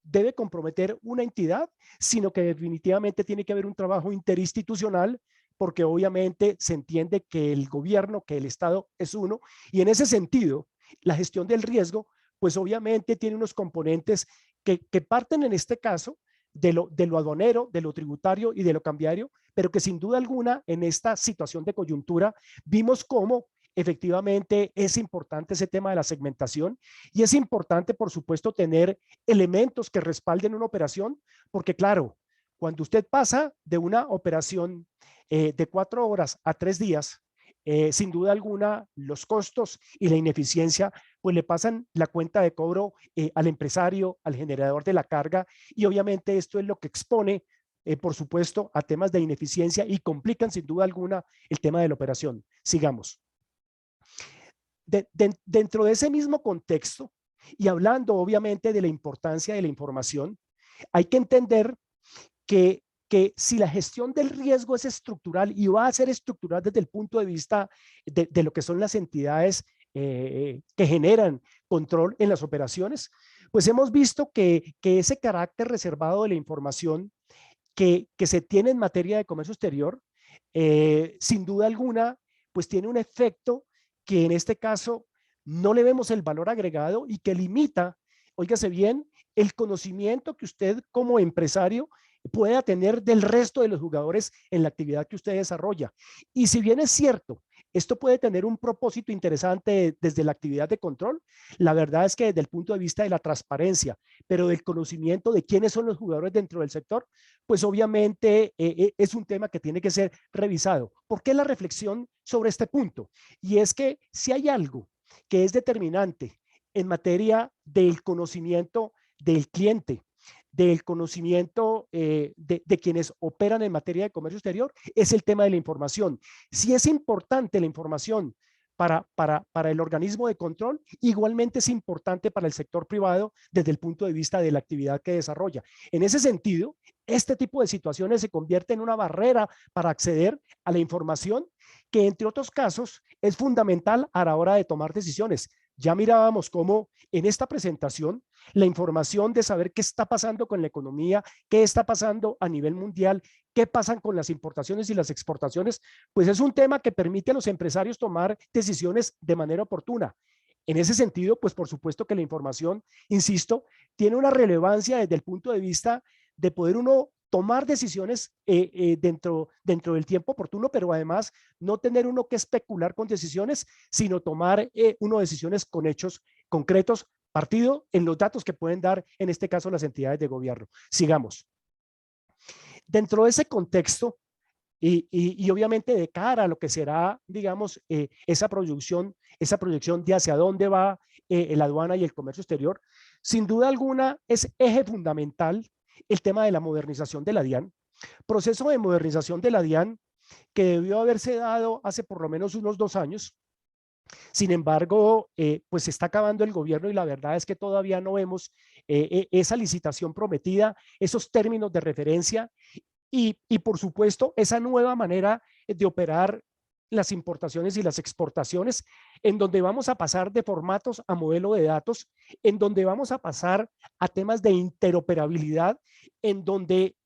debe comprometer una entidad, sino que definitivamente tiene que haber un trabajo interinstitucional porque obviamente se entiende que el gobierno, que el Estado es uno, y en ese sentido, la gestión del riesgo, pues obviamente tiene unos componentes que parten en este caso de lo aduanero, de lo tributario y de lo cambiario, pero que sin duda alguna en esta situación de coyuntura vimos cómo efectivamente es importante ese tema de la segmentación y es importante, por supuesto, tener elementos que respalden una operación, porque claro, cuando usted pasa de una operación de 4 horas a 3 días, sin duda alguna, los costos y la ineficiencia, pues le pasan la cuenta de cobro al empresario, al generador de la carga, y obviamente esto es lo que expone, por supuesto, a temas de ineficiencia y complican sin duda alguna el tema de la operación. Sigamos. Dentro de ese mismo contexto, y hablando obviamente de la importancia de la información, hay que entender que si la gestión del riesgo es estructural y va a ser estructural desde el punto de vista de lo que son las entidades que generan control en las operaciones, pues hemos visto que ese carácter reservado de la información que se tiene en materia de comercio exterior, sin duda alguna, pues tiene un efecto que en este caso no le vemos el valor agregado y que limita, óigase bien, el conocimiento que usted como empresario pueda tener del resto de los jugadores en la actividad que usted desarrolla. Y si bien es cierto, esto puede tener un propósito interesante desde la actividad de control, la verdad es que desde el punto de vista de la transparencia, pero del conocimiento de quiénes son los jugadores dentro del sector, pues obviamente es un tema que tiene que ser revisado. ¿Por qué la reflexión sobre este punto? Y es que si hay algo que es determinante en materia del conocimiento del cliente, del conocimiento de quienes operan en materia de comercio exterior, es el tema de la información. Si es importante la información para el organismo de control, igualmente es importante para el sector privado desde el punto de vista de la actividad que desarrolla. En ese sentido, este tipo de situaciones se convierte en una barrera para acceder a la información que, entre otros casos, es fundamental a la hora de tomar decisiones. Ya mirábamos cómo en esta presentación la información de saber qué está pasando con la economía, qué está pasando a nivel mundial, qué pasan con las importaciones y las exportaciones, pues es un tema que permite a los empresarios tomar decisiones de manera oportuna. En ese sentido, pues por supuesto que la información, insisto, tiene una relevancia desde el punto de vista de poder uno tomar decisiones dentro del tiempo oportuno, pero además no tener uno que especular con decisiones, sino tomar uno decisiones con hechos concretos, partido en los datos que pueden dar, en este caso, las entidades de gobierno. Sigamos. Dentro de ese contexto, y obviamente de cara a lo que será, digamos, esa proyección de hacia dónde va la aduana y el comercio exterior, sin duda alguna es eje fundamental el tema de la modernización de la DIAN, proceso de modernización de la DIAN que debió haberse dado hace por lo menos unos 2 años. Sin embargo, pues se está acabando el gobierno y la verdad es que todavía no vemos esa licitación prometida, esos términos de referencia y por supuesto esa nueva manera de operar las importaciones y las exportaciones, en donde vamos a pasar de formatos a modelo de datos, en donde vamos a pasar a temas de interoperabilidad, en donde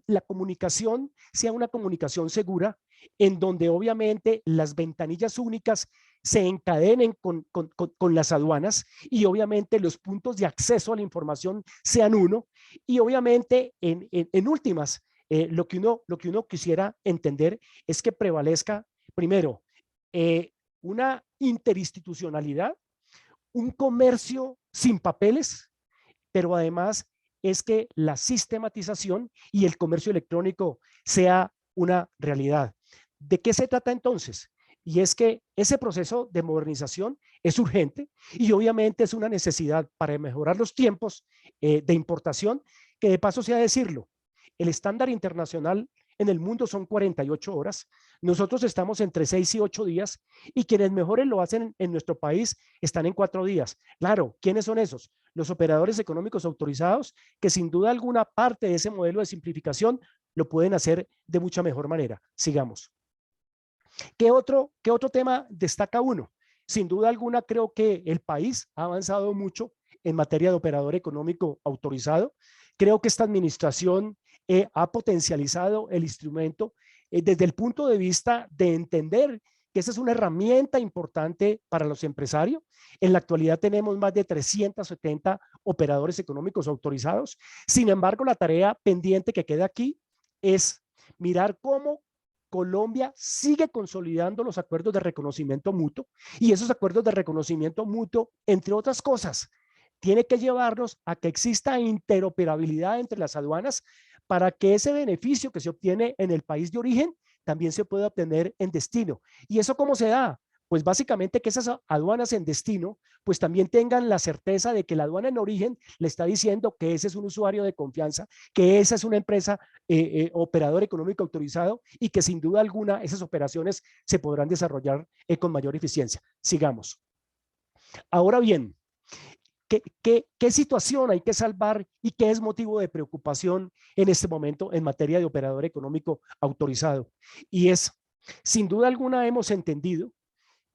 la comunicación sea una comunicación segura, en donde obviamente las ventanillas únicas se encadenen con las aduanas y obviamente los puntos de acceso a la información sean uno y obviamente en últimas, lo que uno quisiera entender es que prevalezca primero, una interinstitucionalidad, un comercio sin papeles, pero además es que la sistematización y el comercio electrónico sea una realidad. ¿De qué se trata entonces? Y es que ese proceso de modernización es urgente y obviamente es una necesidad para mejorar los tiempos de importación, que de paso sea decirlo, el estándar internacional en el mundo son 48 horas. Nosotros estamos entre 6 y 8 días y quienes mejores lo hacen en nuestro país están en 4 días. Claro, ¿quiénes son esos? Los operadores económicos autorizados que sin duda alguna parte de ese modelo de simplificación lo pueden hacer de mucha mejor manera. Sigamos. ¿Qué otro tema destaca uno? Sin duda alguna creo que el país ha avanzado mucho en materia de operador económico autorizado. Creo que esta administración ha potencializado el instrumento desde el punto de vista de entender que esa es una herramienta importante para los empresarios. En la actualidad tenemos más de 370 operadores económicos autorizados. Sin embargo, la tarea pendiente que queda aquí es mirar cómo Colombia sigue consolidando los acuerdos de reconocimiento mutuo y esos acuerdos de reconocimiento mutuo, entre otras cosas, tiene que llevarnos a que exista interoperabilidad entre las aduanas para que ese beneficio que se obtiene en el país de origen también se pueda obtener en destino. ¿Y eso cómo se da? Pues básicamente que esas aduanas en destino pues también tengan la certeza de que la aduana en origen le está diciendo que ese es un usuario de confianza, que esa es una empresa operador económico autorizado y que sin duda alguna esas operaciones se podrán desarrollar con mayor eficiencia. Sigamos. Ahora bien, ¿qué situación hay que salvar y qué es motivo de preocupación en este momento en materia de operador económico autorizado? Y es, sin duda alguna hemos entendido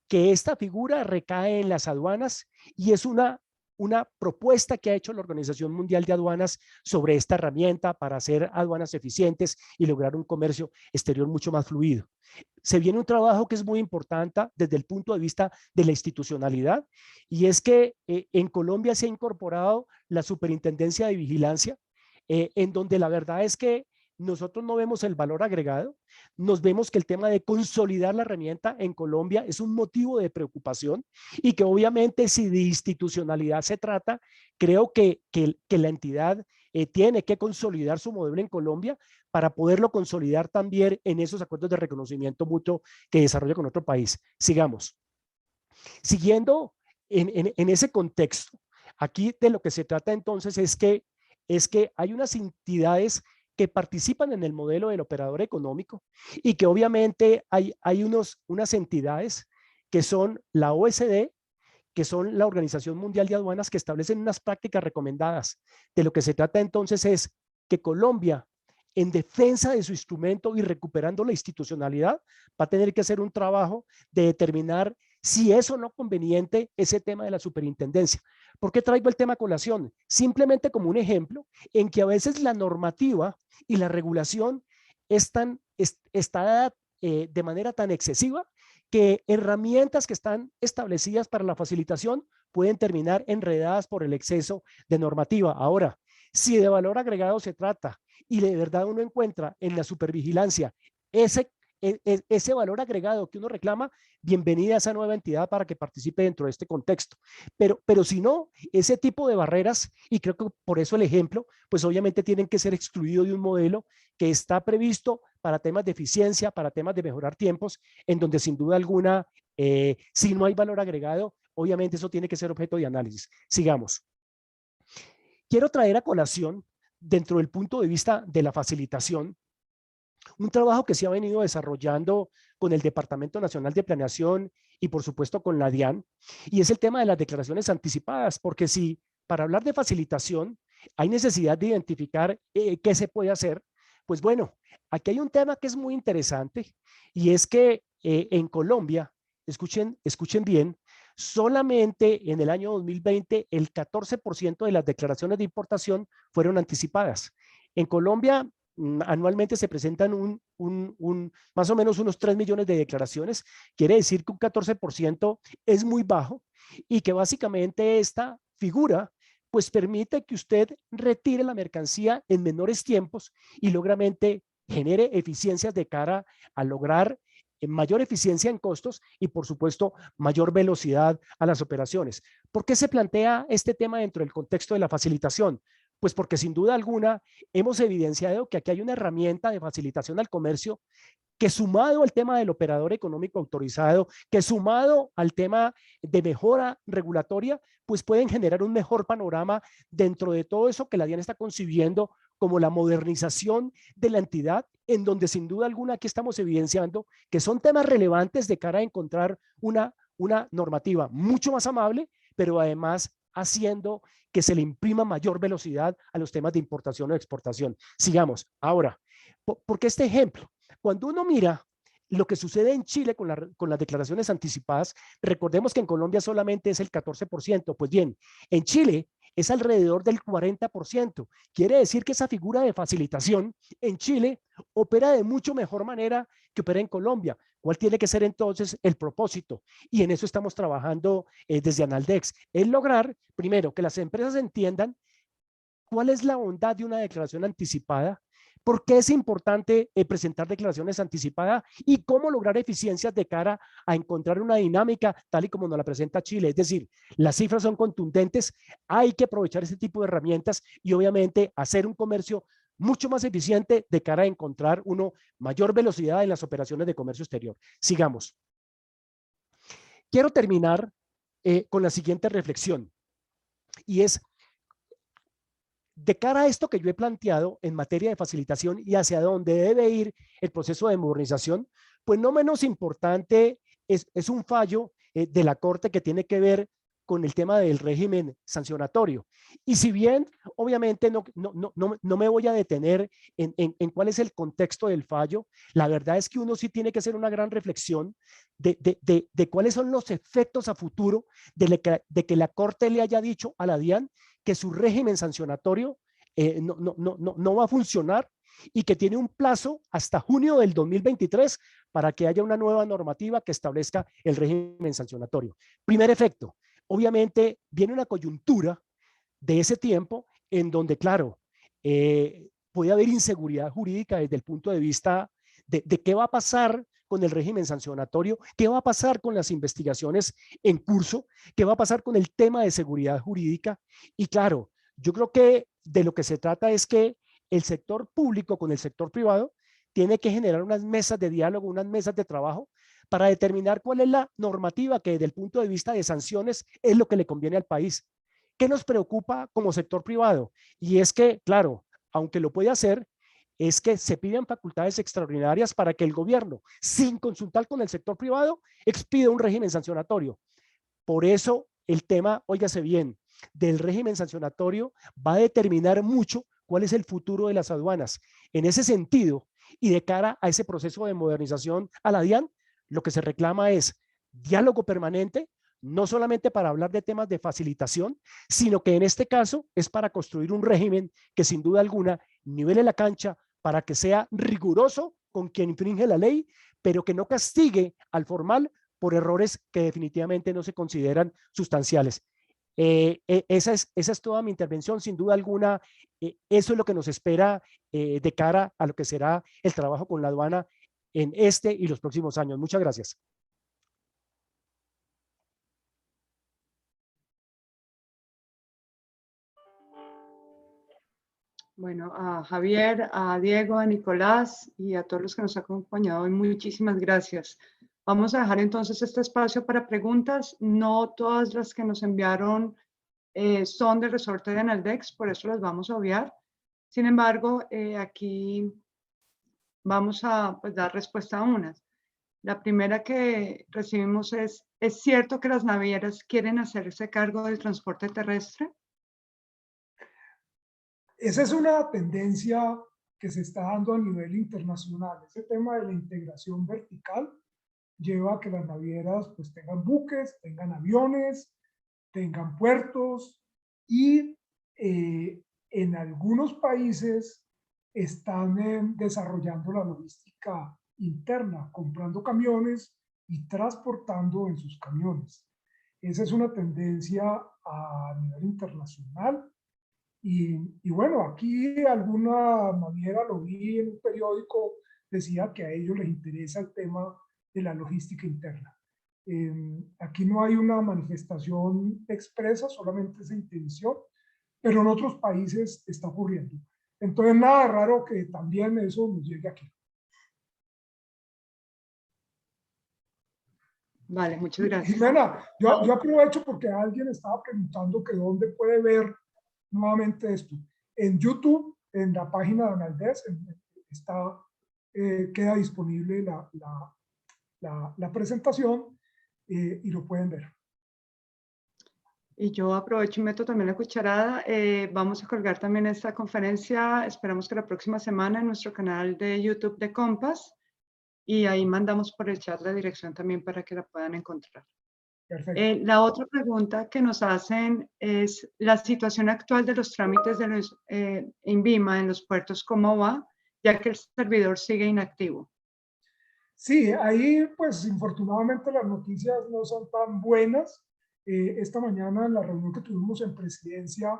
que esta figura recae en las aduanas y es una propuesta que ha hecho la Organización Mundial de Aduanas sobre esta herramienta para hacer aduanas eficientes y lograr un comercio exterior mucho más fluido. Se viene un trabajo que es muy importante desde el punto de vista de la institucionalidad, y es que en Colombia se ha incorporado la Superintendencia de Vigilancia, en donde la verdad es que nosotros no vemos el valor agregado, nos vemos que el tema de consolidar la herramienta en Colombia es un motivo de preocupación, y que obviamente si de institucionalidad se trata, creo que la entidad tiene que consolidar su modelo en Colombia para poderlo consolidar también en esos acuerdos de reconocimiento mutuo que desarrolla con otro país. Sigamos. Siguiendo en ese contexto, aquí de lo que se trata entonces es que hay unas entidades que participan en el modelo del operador económico, y que obviamente hay unas entidades que son la OSD, que son la Organización Mundial de Aduanas, que establecen unas prácticas recomendadas. De lo que se trata entonces es que Colombia, en defensa de su instrumento y recuperando la institucionalidad, va a tener que hacer un trabajo de determinar si es o no conveniente ese tema de la superintendencia. ¿Por qué traigo el tema a colación? Simplemente como un ejemplo en que a veces la normativa y la regulación está de manera tan excesiva que herramientas que están establecidas para la facilitación pueden terminar enredadas por el exceso de normativa. Ahora, si de valor agregado se trata y de verdad uno encuentra en la supervigilancia ese valor agregado que uno reclama, bienvenida a esa nueva entidad para que participe dentro de este contexto. Pero si no, ese tipo de barreras, y creo que por eso el ejemplo, pues obviamente tienen que ser excluidos de un modelo que está previsto para temas de eficiencia, para temas de mejorar tiempos, en donde sin duda alguna, si no hay valor agregado, obviamente eso tiene que ser objeto de análisis. Sigamos. Quiero traer a colación, dentro del punto de vista de la facilitación, un trabajo que se ha venido desarrollando con el Departamento Nacional de Planeación y por supuesto con la DIAN, y es el tema de las declaraciones anticipadas, porque si para hablar de facilitación hay necesidad de identificar qué se puede hacer, pues bueno, aquí hay un tema que es muy interesante, y es que en Colombia, escuchen bien, solamente en el año 2020 el 14% de las declaraciones de importación fueron anticipadas. En Colombia anualmente se presentan más o menos unos 3 millones de declaraciones. Quiere decir que un 14% es muy bajo, y que básicamente esta figura pues permite que usted retire la mercancía en menores tiempos y logramente genere eficiencias de cara a lograr mayor eficiencia en costos y por supuesto mayor velocidad a las operaciones. ¿Por qué se plantea este tema dentro del contexto de la facilitación? Pues porque sin duda alguna hemos evidenciado que aquí hay una herramienta de facilitación al comercio que, sumado al tema del operador económico autorizado, que sumado al tema de mejora regulatoria, pues pueden generar un mejor panorama dentro de todo eso que la DIAN está concibiendo como la modernización de la entidad, en donde sin duda alguna aquí estamos evidenciando que son temas relevantes de cara a encontrar una normativa mucho más amable, pero además haciendo que se le imprima mayor velocidad a los temas de importación o exportación. Sigamos. Ahora, ¿por qué este ejemplo? Cuando uno mira lo que sucede en Chile con las declaraciones anticipadas, recordemos que en Colombia solamente es el 14%. Pues bien, en Chile es alrededor del 40%. Quiere decir que esa figura de facilitación en Chile opera de mucho mejor manera que opera en Colombia. ¿Cuál tiene que ser entonces el propósito? Y en eso estamos trabajando desde Analdex. Es lograr, primero, que las empresas entiendan cuál es la bondad de una declaración anticipada, por qué es importante presentar declaraciones anticipadas y cómo lograr eficiencias de cara a encontrar una dinámica tal y como nos la presenta Chile. Es decir, las cifras son contundentes, hay que aprovechar ese tipo de herramientas y obviamente hacer un comercio mucho más eficiente de cara a encontrar mayor velocidad en las operaciones de comercio exterior. Sigamos. Quiero terminar con la siguiente reflexión, y es: de cara a esto que yo he planteado en materia de facilitación y hacia dónde debe ir el proceso de modernización, pues no menos importante es un fallo de la Corte que tiene que ver con el tema del régimen sancionatorio. Y si bien, obviamente, no me voy a detener en cuál es el contexto del fallo, la verdad es que uno sí tiene que hacer una gran reflexión de cuáles son los efectos a futuro de que la Corte le haya dicho a la DIAN que su régimen sancionatorio no va a funcionar y que tiene un plazo hasta junio del 2023 para que haya una nueva normativa que establezca el régimen sancionatorio. Primer efecto, obviamente viene una coyuntura de ese tiempo en donde, claro, puede haber inseguridad jurídica desde el punto de vista de qué va a pasar con el régimen sancionatorio, qué va a pasar con las investigaciones en curso, qué va a pasar con el tema de seguridad jurídica. Y claro, yo creo que de lo que se trata es que el sector público con el sector privado tiene que generar unas mesas de diálogo, unas mesas de trabajo para determinar cuál es la normativa que desde el punto de vista de sanciones es lo que le conviene al país. ¿Qué nos preocupa como sector privado? Y es que, claro, aunque lo puede hacer, es que se piden facultades extraordinarias para que el gobierno, sin consultar con el sector privado, expida un régimen sancionatorio. Por eso el tema, óigase bien, del régimen sancionatorio va a determinar mucho cuál es el futuro de las aduanas. En ese sentido, y de cara a ese proceso de modernización a la DIAN, lo que se reclama es diálogo permanente, no solamente para hablar de temas de facilitación, sino que en este caso es para construir un régimen que sin duda alguna nivele la cancha para que sea riguroso con quien infringe la ley, pero que no castigue al formal por errores que definitivamente no se consideran sustanciales. Esa es toda mi intervención, sin duda alguna. Eso es lo que nos espera de cara a lo que será el trabajo con la aduana en este y los próximos años. Muchas gracias. Bueno, a Javier, a Diego, a Nicolás y a todos los que nos han acompañado hoy, muchísimas gracias. Vamos a dejar entonces este espacio para preguntas. No todas las que nos enviaron son del resorte de Analdex, por eso las vamos a obviar. Sin embargo, aquí vamos a dar respuesta a unas. La primera que recibimos ¿es cierto que las navieras quieren hacerse cargo del transporte terrestre? Esa es una tendencia que se está dando a nivel internacional. Ese tema de la integración vertical lleva a que las navieras pues tengan buques, tengan aviones, tengan puertos y en algunos países están desarrollando la logística interna, comprando camiones y transportando en sus camiones. Esa es una tendencia a nivel internacional. Y bueno, aquí alguna naviera, lo vi en un periódico, decía que a ellos les interesa el tema de la logística interna. Aquí no hay una manifestación expresa, solamente esa intención, pero en otros países está ocurriendo. Entonces, nada raro que también eso nos llegue aquí. Vale, muchas gracias. Jimena, yo aprovecho porque alguien estaba preguntando que dónde puede ver nuevamente esto. En YouTube, en la página de Analdex, está, queda disponible la presentación y lo pueden ver. Y yo aprovecho y meto también la cucharada. Vamos a colgar también esta conferencia, esperamos que la próxima semana en nuestro canal de YouTube de Compass, y ahí mandamos por el chat la dirección también para que la puedan encontrar. Perfecto. La otra pregunta que nos hacen es la situación actual de los trámites de los INVIMA en los puertos, ¿cómo va? Ya que el servidor sigue inactivo. Sí, ahí pues infortunadamente las noticias no son tan buenas. Esta mañana en la reunión que tuvimos en presidencia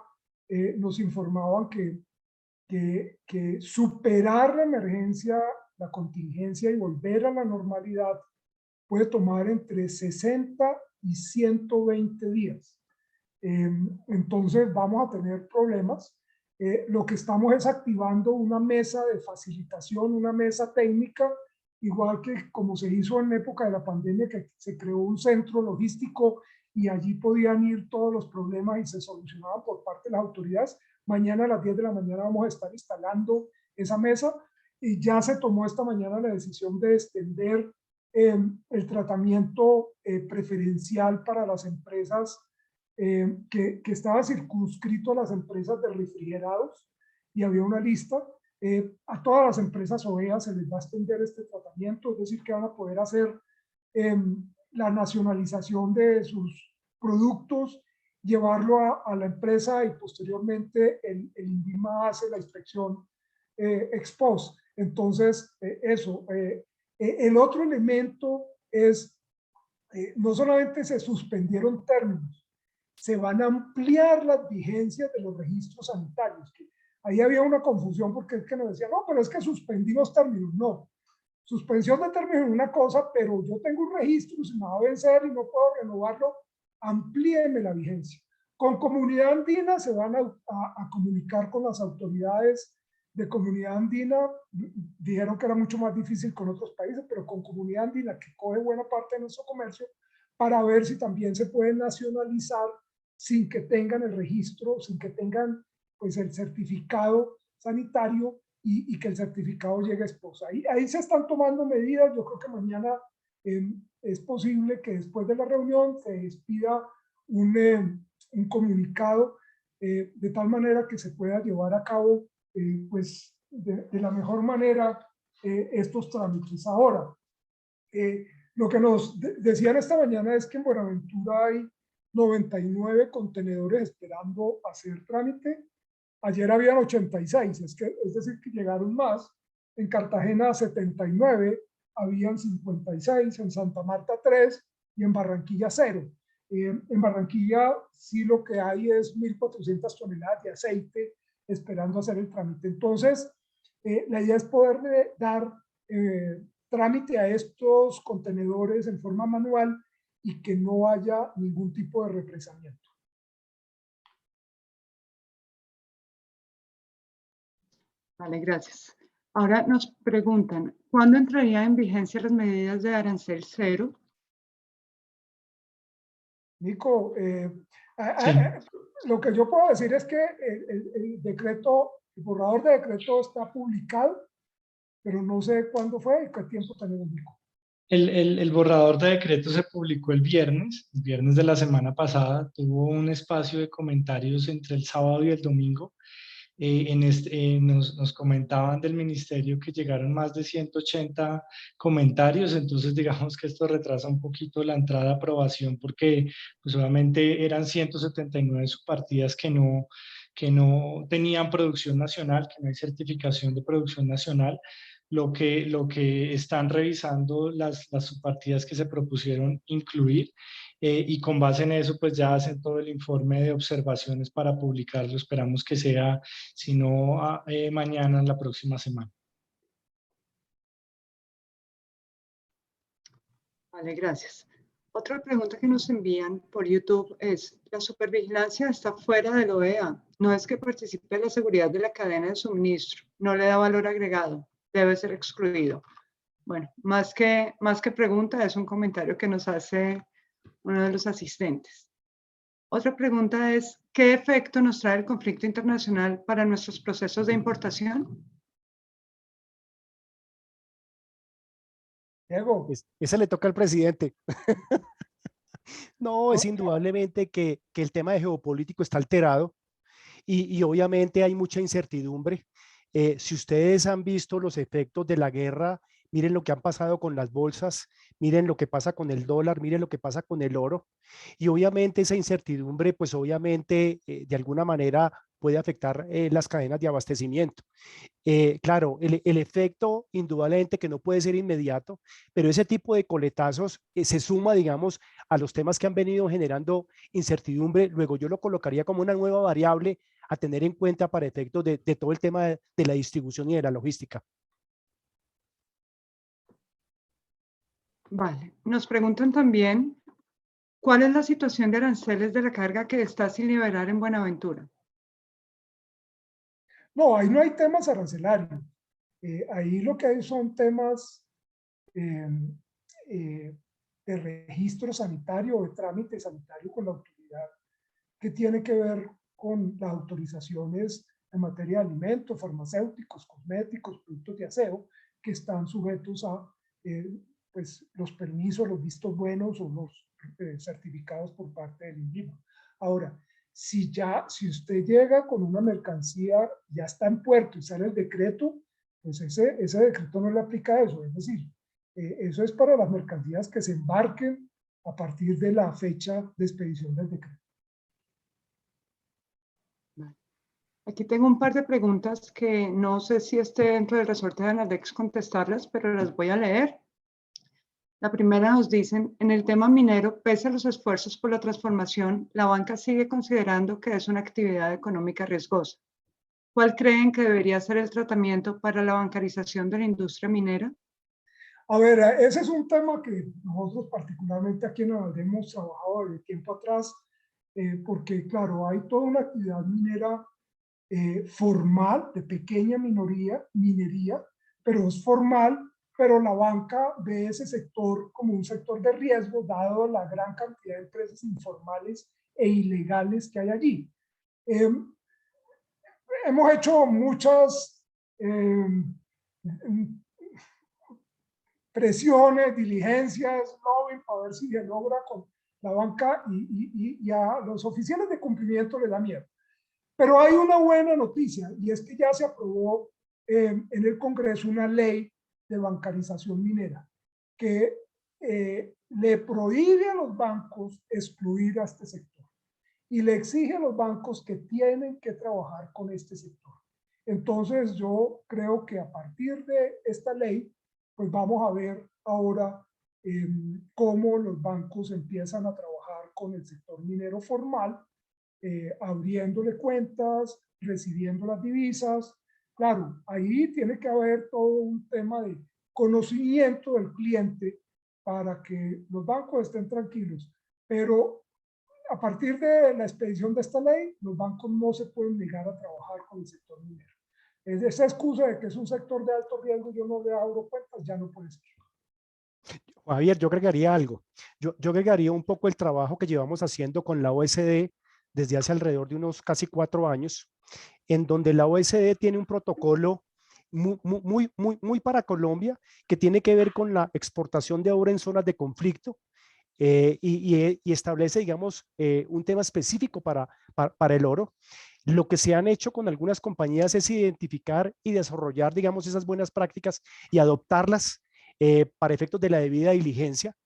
nos informaban que superar la emergencia, la contingencia y volver a la normalidad puede tomar entre 60 y 120 días. Entonces vamos a tener problemas. Lo que estamos es activando una mesa de facilitación, una mesa técnica, igual que como se hizo en época de la pandemia, que se creó un centro logístico y allí podían ir todos los problemas y se solucionaban por parte de las autoridades. Mañana a las 10 de la mañana vamos a estar instalando esa mesa y ya se tomó esta mañana la decisión de extender el tratamiento preferencial para las empresas que estaba circunscrito a las empresas de refrigerados y había una lista. A todas las empresas OEA se les va a extender este tratamiento, es decir, que van a poder hacer la nacionalización de sus productos, llevarlo a la empresa y posteriormente el INVIMA hace la inspección ex post. Entonces, eso. El otro elemento es, no solamente se suspendieron términos, se van a ampliar las vigencias de los registros sanitarios. Ahí había una confusión porque es que nos decían, no, pero es que suspendimos términos. No, suspensión de términos es una cosa, pero yo tengo un registro, se me va a vencer y no puedo renovarlo, amplíeme la vigencia. Con Comunidad Andina se van a comunicar con las autoridades de Comunidad Andina. Dijeron que era mucho más difícil con otros países, pero con Comunidad Andina, que coge buena parte de nuestro comercio, para ver si también se puede nacionalizar sin que tengan el registro, sin que tengan pues el certificado sanitario y que el certificado llegue a esposa. Ahí se están tomando medidas. Yo creo que mañana es posible que después de la reunión se expida un comunicado de tal manera que se pueda llevar a cabo pues de la mejor manera estos trámites. Ahora, lo que nos decían esta mañana es que en Buenaventura hay 99 contenedores esperando hacer trámite. Ayer habían 86, es decir, que llegaron más. En Cartagena 79, habían 56, en Santa Marta 3 y en Barranquilla 0. En Barranquilla sí lo que hay es 1.400 toneladas de aceite esperando hacer el trámite. Entonces, la idea es poder dar trámite a estos contenedores en forma manual y que no haya ningún tipo de represamiento. Vale, gracias. Ahora nos preguntan, ¿cuándo entrarían en vigencia las medidas de arancel cero? Nico, Sí. lo que yo puedo decir es que el decreto, el borrador de decreto está publicado, pero no sé cuándo fue y qué tiempo tenemos, Nico. El borrador de decreto se publicó el viernes de la semana pasada. Tuvo un espacio de comentarios entre el sábado y el domingo. Nos comentaban del ministerio que llegaron más de 180 comentarios, entonces digamos que esto retrasa un poquito la entrada de aprobación porque pues obviamente eran 179 subpartidas que no tenían producción nacional, que no hay certificación de producción nacional. Lo que están revisando las subpartidas que se propusieron incluir y con base en eso pues ya hacen todo el informe de observaciones para publicarlo. Esperamos que sea, si no mañana, la próxima semana. Vale, gracias. Otra pregunta que nos envían por YouTube es, ¿la supervigilancia está fuera de la OEA? No es que participe en la seguridad de la cadena de suministro, no le da valor agregado, debe ser excluido. Bueno, más que pregunta, es un comentario que nos hace uno de los asistentes. Otra pregunta es, ¿qué efecto nos trae el conflicto internacional para nuestros procesos de importación? Diego. Esa le toca al presidente. No, es Oh, indudablemente que el tema de geopolítico está alterado y obviamente hay mucha incertidumbre. Si ustedes han visto los efectos de la guerra, miren lo que han pasado con las bolsas, miren lo que pasa con el dólar, miren lo que pasa con el oro. Y obviamente esa incertidumbre, pues obviamente de alguna manera puede afectar las cadenas de abastecimiento. Claro, el efecto indudablemente que no puede ser inmediato, pero ese tipo de coletazos se suma, digamos, a los temas que han venido generando incertidumbre. Luego yo lo colocaría como una nueva variable a tener en cuenta para efectos de todo el tema de la distribución y de la logística. Vale, nos preguntan también, ¿cuál es la situación de aranceles de la carga que está sin liberar en Buenaventura? no, ahí no hay temas arancelarios. Ahí lo que hay son temas de registro sanitario o de trámite sanitario con la autoridad que tiene que ver con las autorizaciones en materia de alimentos, farmacéuticos, cosméticos, productos de aseo, que están sujetos a pues, los permisos, los vistos buenos o los certificados por parte del INVIMA. Ahora, si usted llega con una mercancía, ya está en puerto y sale el decreto, pues ese decreto no le aplica a eso. Es decir, eso es para las mercancías que se embarquen a partir de la fecha de expedición del decreto. Aquí tengo un par de preguntas que no sé si esté dentro del resorte de Analdex contestarlas, pero las voy a leer. La primera nos dicen, en el tema minero, pese a los esfuerzos por la transformación, la banca sigue considerando que es una actividad económica riesgosa. ¿Cuál creen que debería ser el tratamiento para la bancarización de la industria minera? A ver, ese es un tema que nosotros particularmente aquí en Analdex hemos trabajado de tiempo atrás, porque claro, hay toda una actividad minera formal, de pequeña minería, pero es formal, pero la banca ve ese sector como un sector de riesgo, dado la gran cantidad de empresas informales e ilegales que hay allí. Hemos hecho muchas presiones, diligencias, lobbying, para ver si se logra con la banca y a los oficiales de cumplimiento le da miedo. Pero hay una buena noticia y es que ya se aprobó en el Congreso una ley de bancarización minera que le prohíbe a los bancos excluir a este sector y le exige a los bancos que tienen que trabajar con este sector. Entonces yo creo que a partir de esta ley, pues vamos a ver ahora cómo los bancos empiezan a trabajar con el sector minero formal, abriéndole cuentas, recibiendo las divisas. Claro, ahí tiene que haber todo un tema de conocimiento del cliente para que los bancos estén tranquilos. Pero a partir de la expedición de esta ley, los bancos no se pueden negar a trabajar con el sector minero. Esa excusa de que es un sector de alto riesgo, yo no le abro cuentas, ya no puede ser. Javier, yo agregaría algo. Yo agregaría un poco el trabajo que llevamos haciendo con la OECD desde hace alrededor de unos casi 4 años, en donde la OECD tiene un protocolo muy para Colombia que tiene que ver con la exportación de oro en zonas de conflicto. Y establece, digamos, un tema específico para el oro. Lo que se han hecho con algunas compañías es identificar y desarrollar, digamos, esas buenas prácticas y adoptarlas para efectos de la debida diligencia.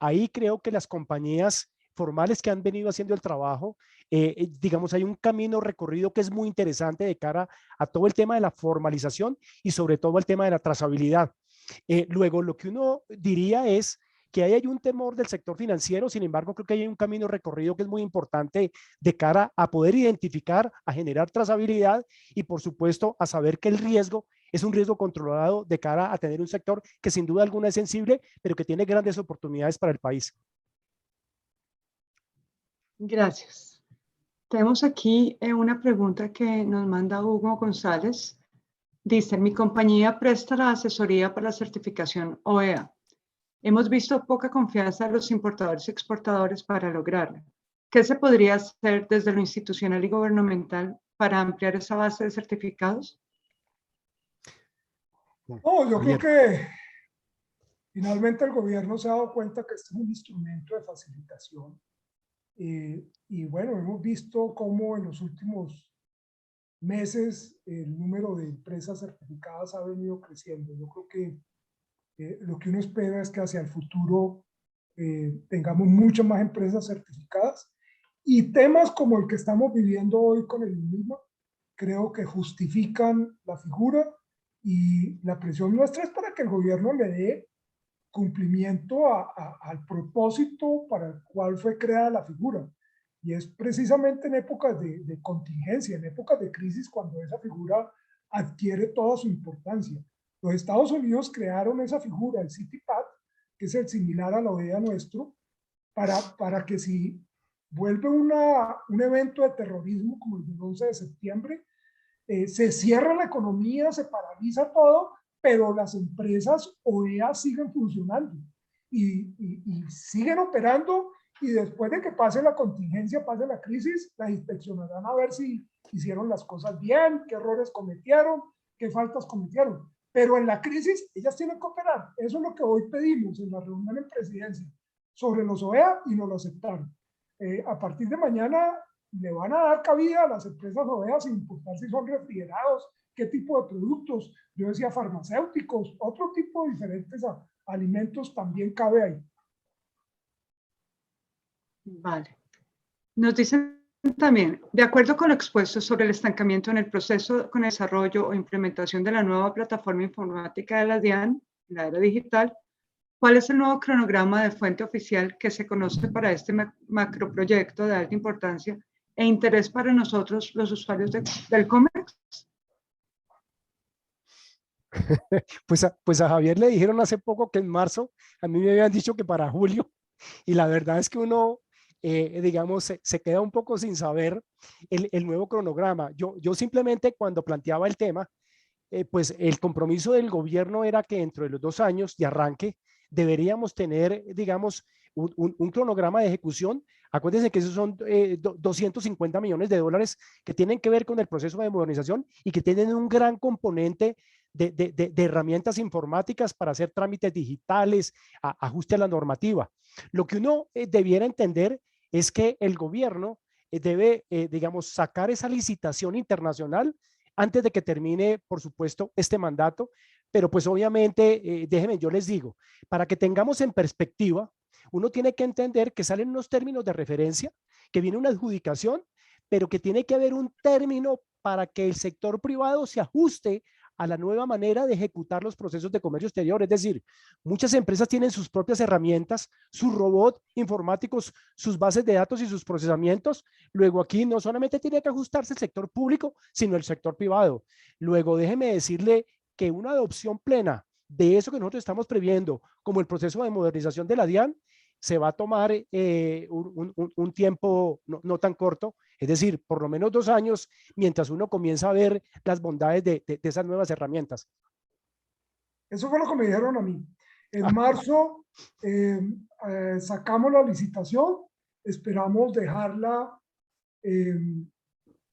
Ahí creo que las compañías formales que han venido haciendo el trabajo, digamos, hay un camino recorrido que es muy interesante de cara a todo el tema de la formalización y sobre todo el tema de la trazabilidad. Luego, lo que uno diría es que ahí hay un temor del sector financiero, sin embargo, creo que hay un camino recorrido que es muy importante de cara a poder identificar, a generar trazabilidad y, por supuesto, a saber que el riesgo es un riesgo controlado de cara a tener un sector que sin duda alguna es sensible, pero que tiene grandes oportunidades para el país. Gracias. Tenemos aquí una pregunta que nos manda Hugo González. Dice, mi compañía presta la asesoría para la certificación OEA. Hemos visto poca confianza de los importadores y exportadores para lograrla. ¿Qué se podría hacer desde lo institucional y gubernamental para ampliar esa base de certificados? No, yo creo que finalmente el gobierno se ha dado cuenta que este es un instrumento de facilitación. Y bueno, hemos visto cómo en los últimos meses el número de empresas certificadas ha venido creciendo. Yo creo que lo que uno espera es que hacia el futuro tengamos muchas más empresas certificadas y temas como el que estamos viviendo hoy con el INVIMA creo que justifican la figura y la presión nuestra es para que el gobierno le dé cumplimiento al propósito para el cual fue creada la figura. Y es precisamente en épocas de contingencia, en épocas de crisis, cuando esa figura adquiere toda su importancia. Los Estados Unidos crearon esa figura, el CITIPAT, que es el similar a la OEA nuestro, para que si vuelve un evento de terrorismo como el del 11 de septiembre, se cierra la economía, se paraliza todo, pero las empresas OEA siguen funcionando y siguen operando y después de que pase la contingencia, pase la crisis, las inspeccionarán a ver si hicieron las cosas bien, qué errores cometieron, qué faltas cometieron. Pero en la crisis ellas tienen que operar. Eso es lo que hoy pedimos en la reunión en presidencia sobre los OEA y nos lo aceptaron. A partir de mañana le van a dar cabida a las empresas ovejas sin importar si son refrigerados, qué tipo de productos. Yo decía farmacéuticos, otro tipo de diferentes alimentos también cabe ahí. Vale. Nos dicen también, de acuerdo con lo expuesto sobre el estancamiento en el proceso con el desarrollo o implementación de la nueva plataforma informática de la DIAN, la era digital, ¿cuál es el nuevo cronograma de fuente oficial que se conoce para este macroproyecto de alta importancia e interés para nosotros, los usuarios del COMEX? Pues a Javier le dijeron hace poco que en marzo, a mí me habían dicho que para julio, y la verdad es que uno, digamos, se queda un poco sin saber el nuevo cronograma. Yo simplemente cuando planteaba el tema, pues el compromiso del gobierno era que dentro de los 2 años de arranque deberíamos tener, digamos, un cronograma de ejecución. Acuérdense que esos son 250 millones de dólares que tienen que ver con el proceso de modernización y que tienen un gran componente de herramientas informáticas para hacer trámites digitales, ajuste a la normativa. Lo que uno debiera entender es que el gobierno debe, digamos, sacar esa licitación internacional antes de que termine, por supuesto, este mandato. Pero pues obviamente, déjenme, yo les digo, para que tengamos en perspectiva, uno tiene que entender que salen unos términos de referencia, que viene una adjudicación, pero que tiene que haber un término para que el sector privado se ajuste a la nueva manera de ejecutar los procesos de comercio exterior. Es decir, muchas empresas tienen sus propias herramientas, sus robots informáticos, sus bases de datos y sus procesamientos. Luego aquí no solamente tiene que ajustarse el sector público, sino el sector privado. Luego déjeme decirle que una adopción plena de eso que nosotros estamos previendo, como el proceso de modernización de la DIAN, se va a tomar un tiempo no tan corto, es decir, por lo menos 2 años, mientras uno comienza a ver las bondades de esas nuevas herramientas. Eso fue lo que me dijeron a mí. En marzo sacamos la licitación, esperamos dejarla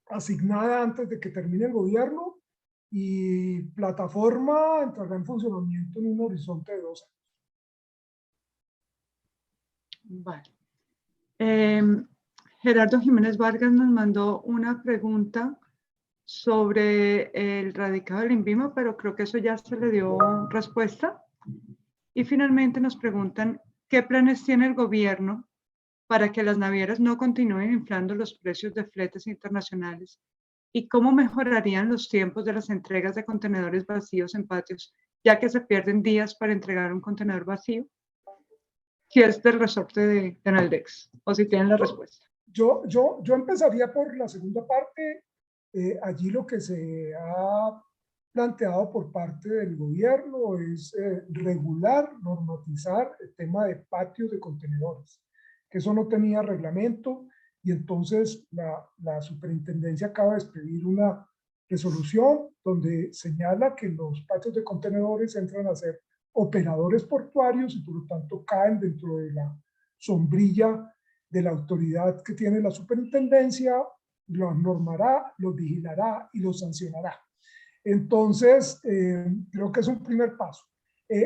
asignada antes de que termine el gobierno y plataforma entrará en funcionamiento en un horizonte de 2 años. Vale. Gerardo Jiménez Vargas nos mandó una pregunta sobre el radicado del INVIMA, pero creo que eso ya se le dio respuesta. Y finalmente nos preguntan, ¿qué planes tiene el gobierno para que las navieras no continúen inflando los precios de fletes internacionales? ¿Y cómo mejorarían los tiempos de las entregas de contenedores vacíos en patios, ya que se pierden días para entregar un contenedor vacío? Si es del resorte de Analdex, o si tienen la respuesta. Yo empezaría por la segunda parte. Allí lo que se ha planteado por parte del gobierno es regular, normatizar el tema de patios de contenedores, que eso no tenía reglamento, y entonces la superintendencia acaba de expedir una resolución donde señala que los patios de contenedores entran a ser operadores portuarios y por lo tanto caen dentro de la sombrilla de la autoridad que tiene la superintendencia, los normará, los vigilará y los sancionará. Entonces, creo que es un primer paso.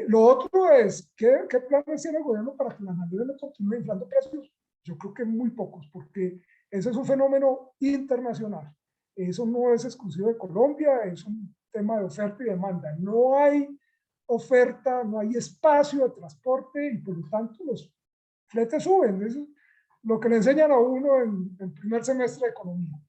Lo otro es, ¿qué planes tiene el gobierno para que las navieras no continúen inflando precios? Yo creo que muy pocos, porque ese es un fenómeno internacional. Eso no es exclusivo de Colombia, es un tema de oferta y demanda. No hay oferta, no hay espacio de transporte y por lo tanto los fletes suben. Eso es lo que le enseñan a uno en primer semestre de economía.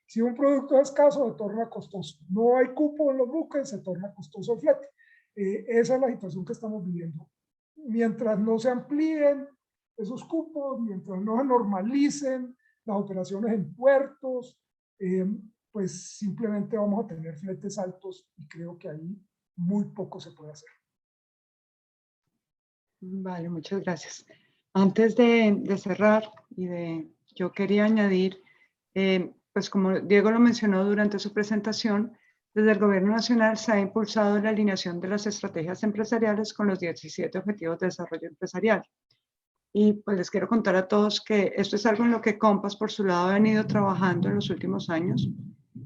Si un producto es escaso, se torna costoso. No hay cupo en los buques, se torna costoso el flete. Esa es la situación que estamos viviendo. Mientras no se amplíen esos cupos, mientras no se normalicen las operaciones en puertos, pues simplemente vamos a tener fletes altos y creo que ahí muy poco se puede hacer. Vale, muchas gracias. Antes de cerrar, yo quería añadir, pues como Diego lo mencionó durante su presentación, desde el Gobierno Nacional se ha impulsado la alineación de las estrategias empresariales con los 17 Objetivos de Desarrollo Empresarial. Y pues les quiero contar a todos que esto es algo en lo que Compass, por su lado, ha venido trabajando en los últimos años.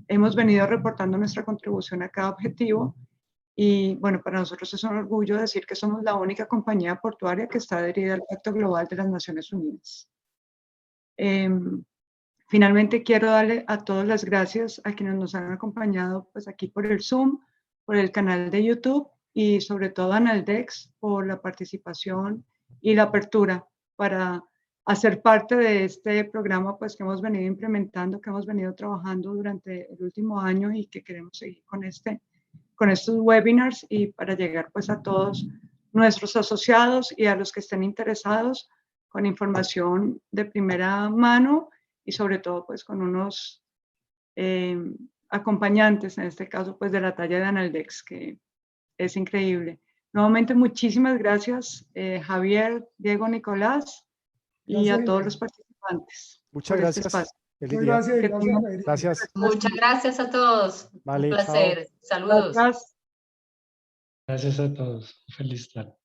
Hemos venido reportando nuestra contribución a cada objetivo. Y bueno, para nosotros es un orgullo decir que somos la única compañía portuaria que está adherida al Pacto Global de las Naciones Unidas. Finalmente quiero darle a todos las gracias a quienes nos han acompañado pues aquí por el Zoom, por el canal de YouTube y sobre todo a Analdex por la participación y la apertura para hacer parte de este programa pues que hemos venido implementando, que hemos venido trabajando durante el último año y que queremos seguir con estos webinars y para llegar pues a todos nuestros asociados y a los que estén interesados con información de primera mano y sobre todo pues con unos acompañantes, en este caso pues de la talla de Analdex, que es increíble. Nuevamente muchísimas gracias Javier, Diego, Nicolás y Gracias, a todos Jimena. los participantes. Muchas por este gracias. espacio. Feliz Muchas día. gracias y Que gracias, tengan- Federica. Gracias. Muchas gracias a todos. Vale, Un chao. placer. Saludos. Gracias. Gracias a todos. Feliz tarde.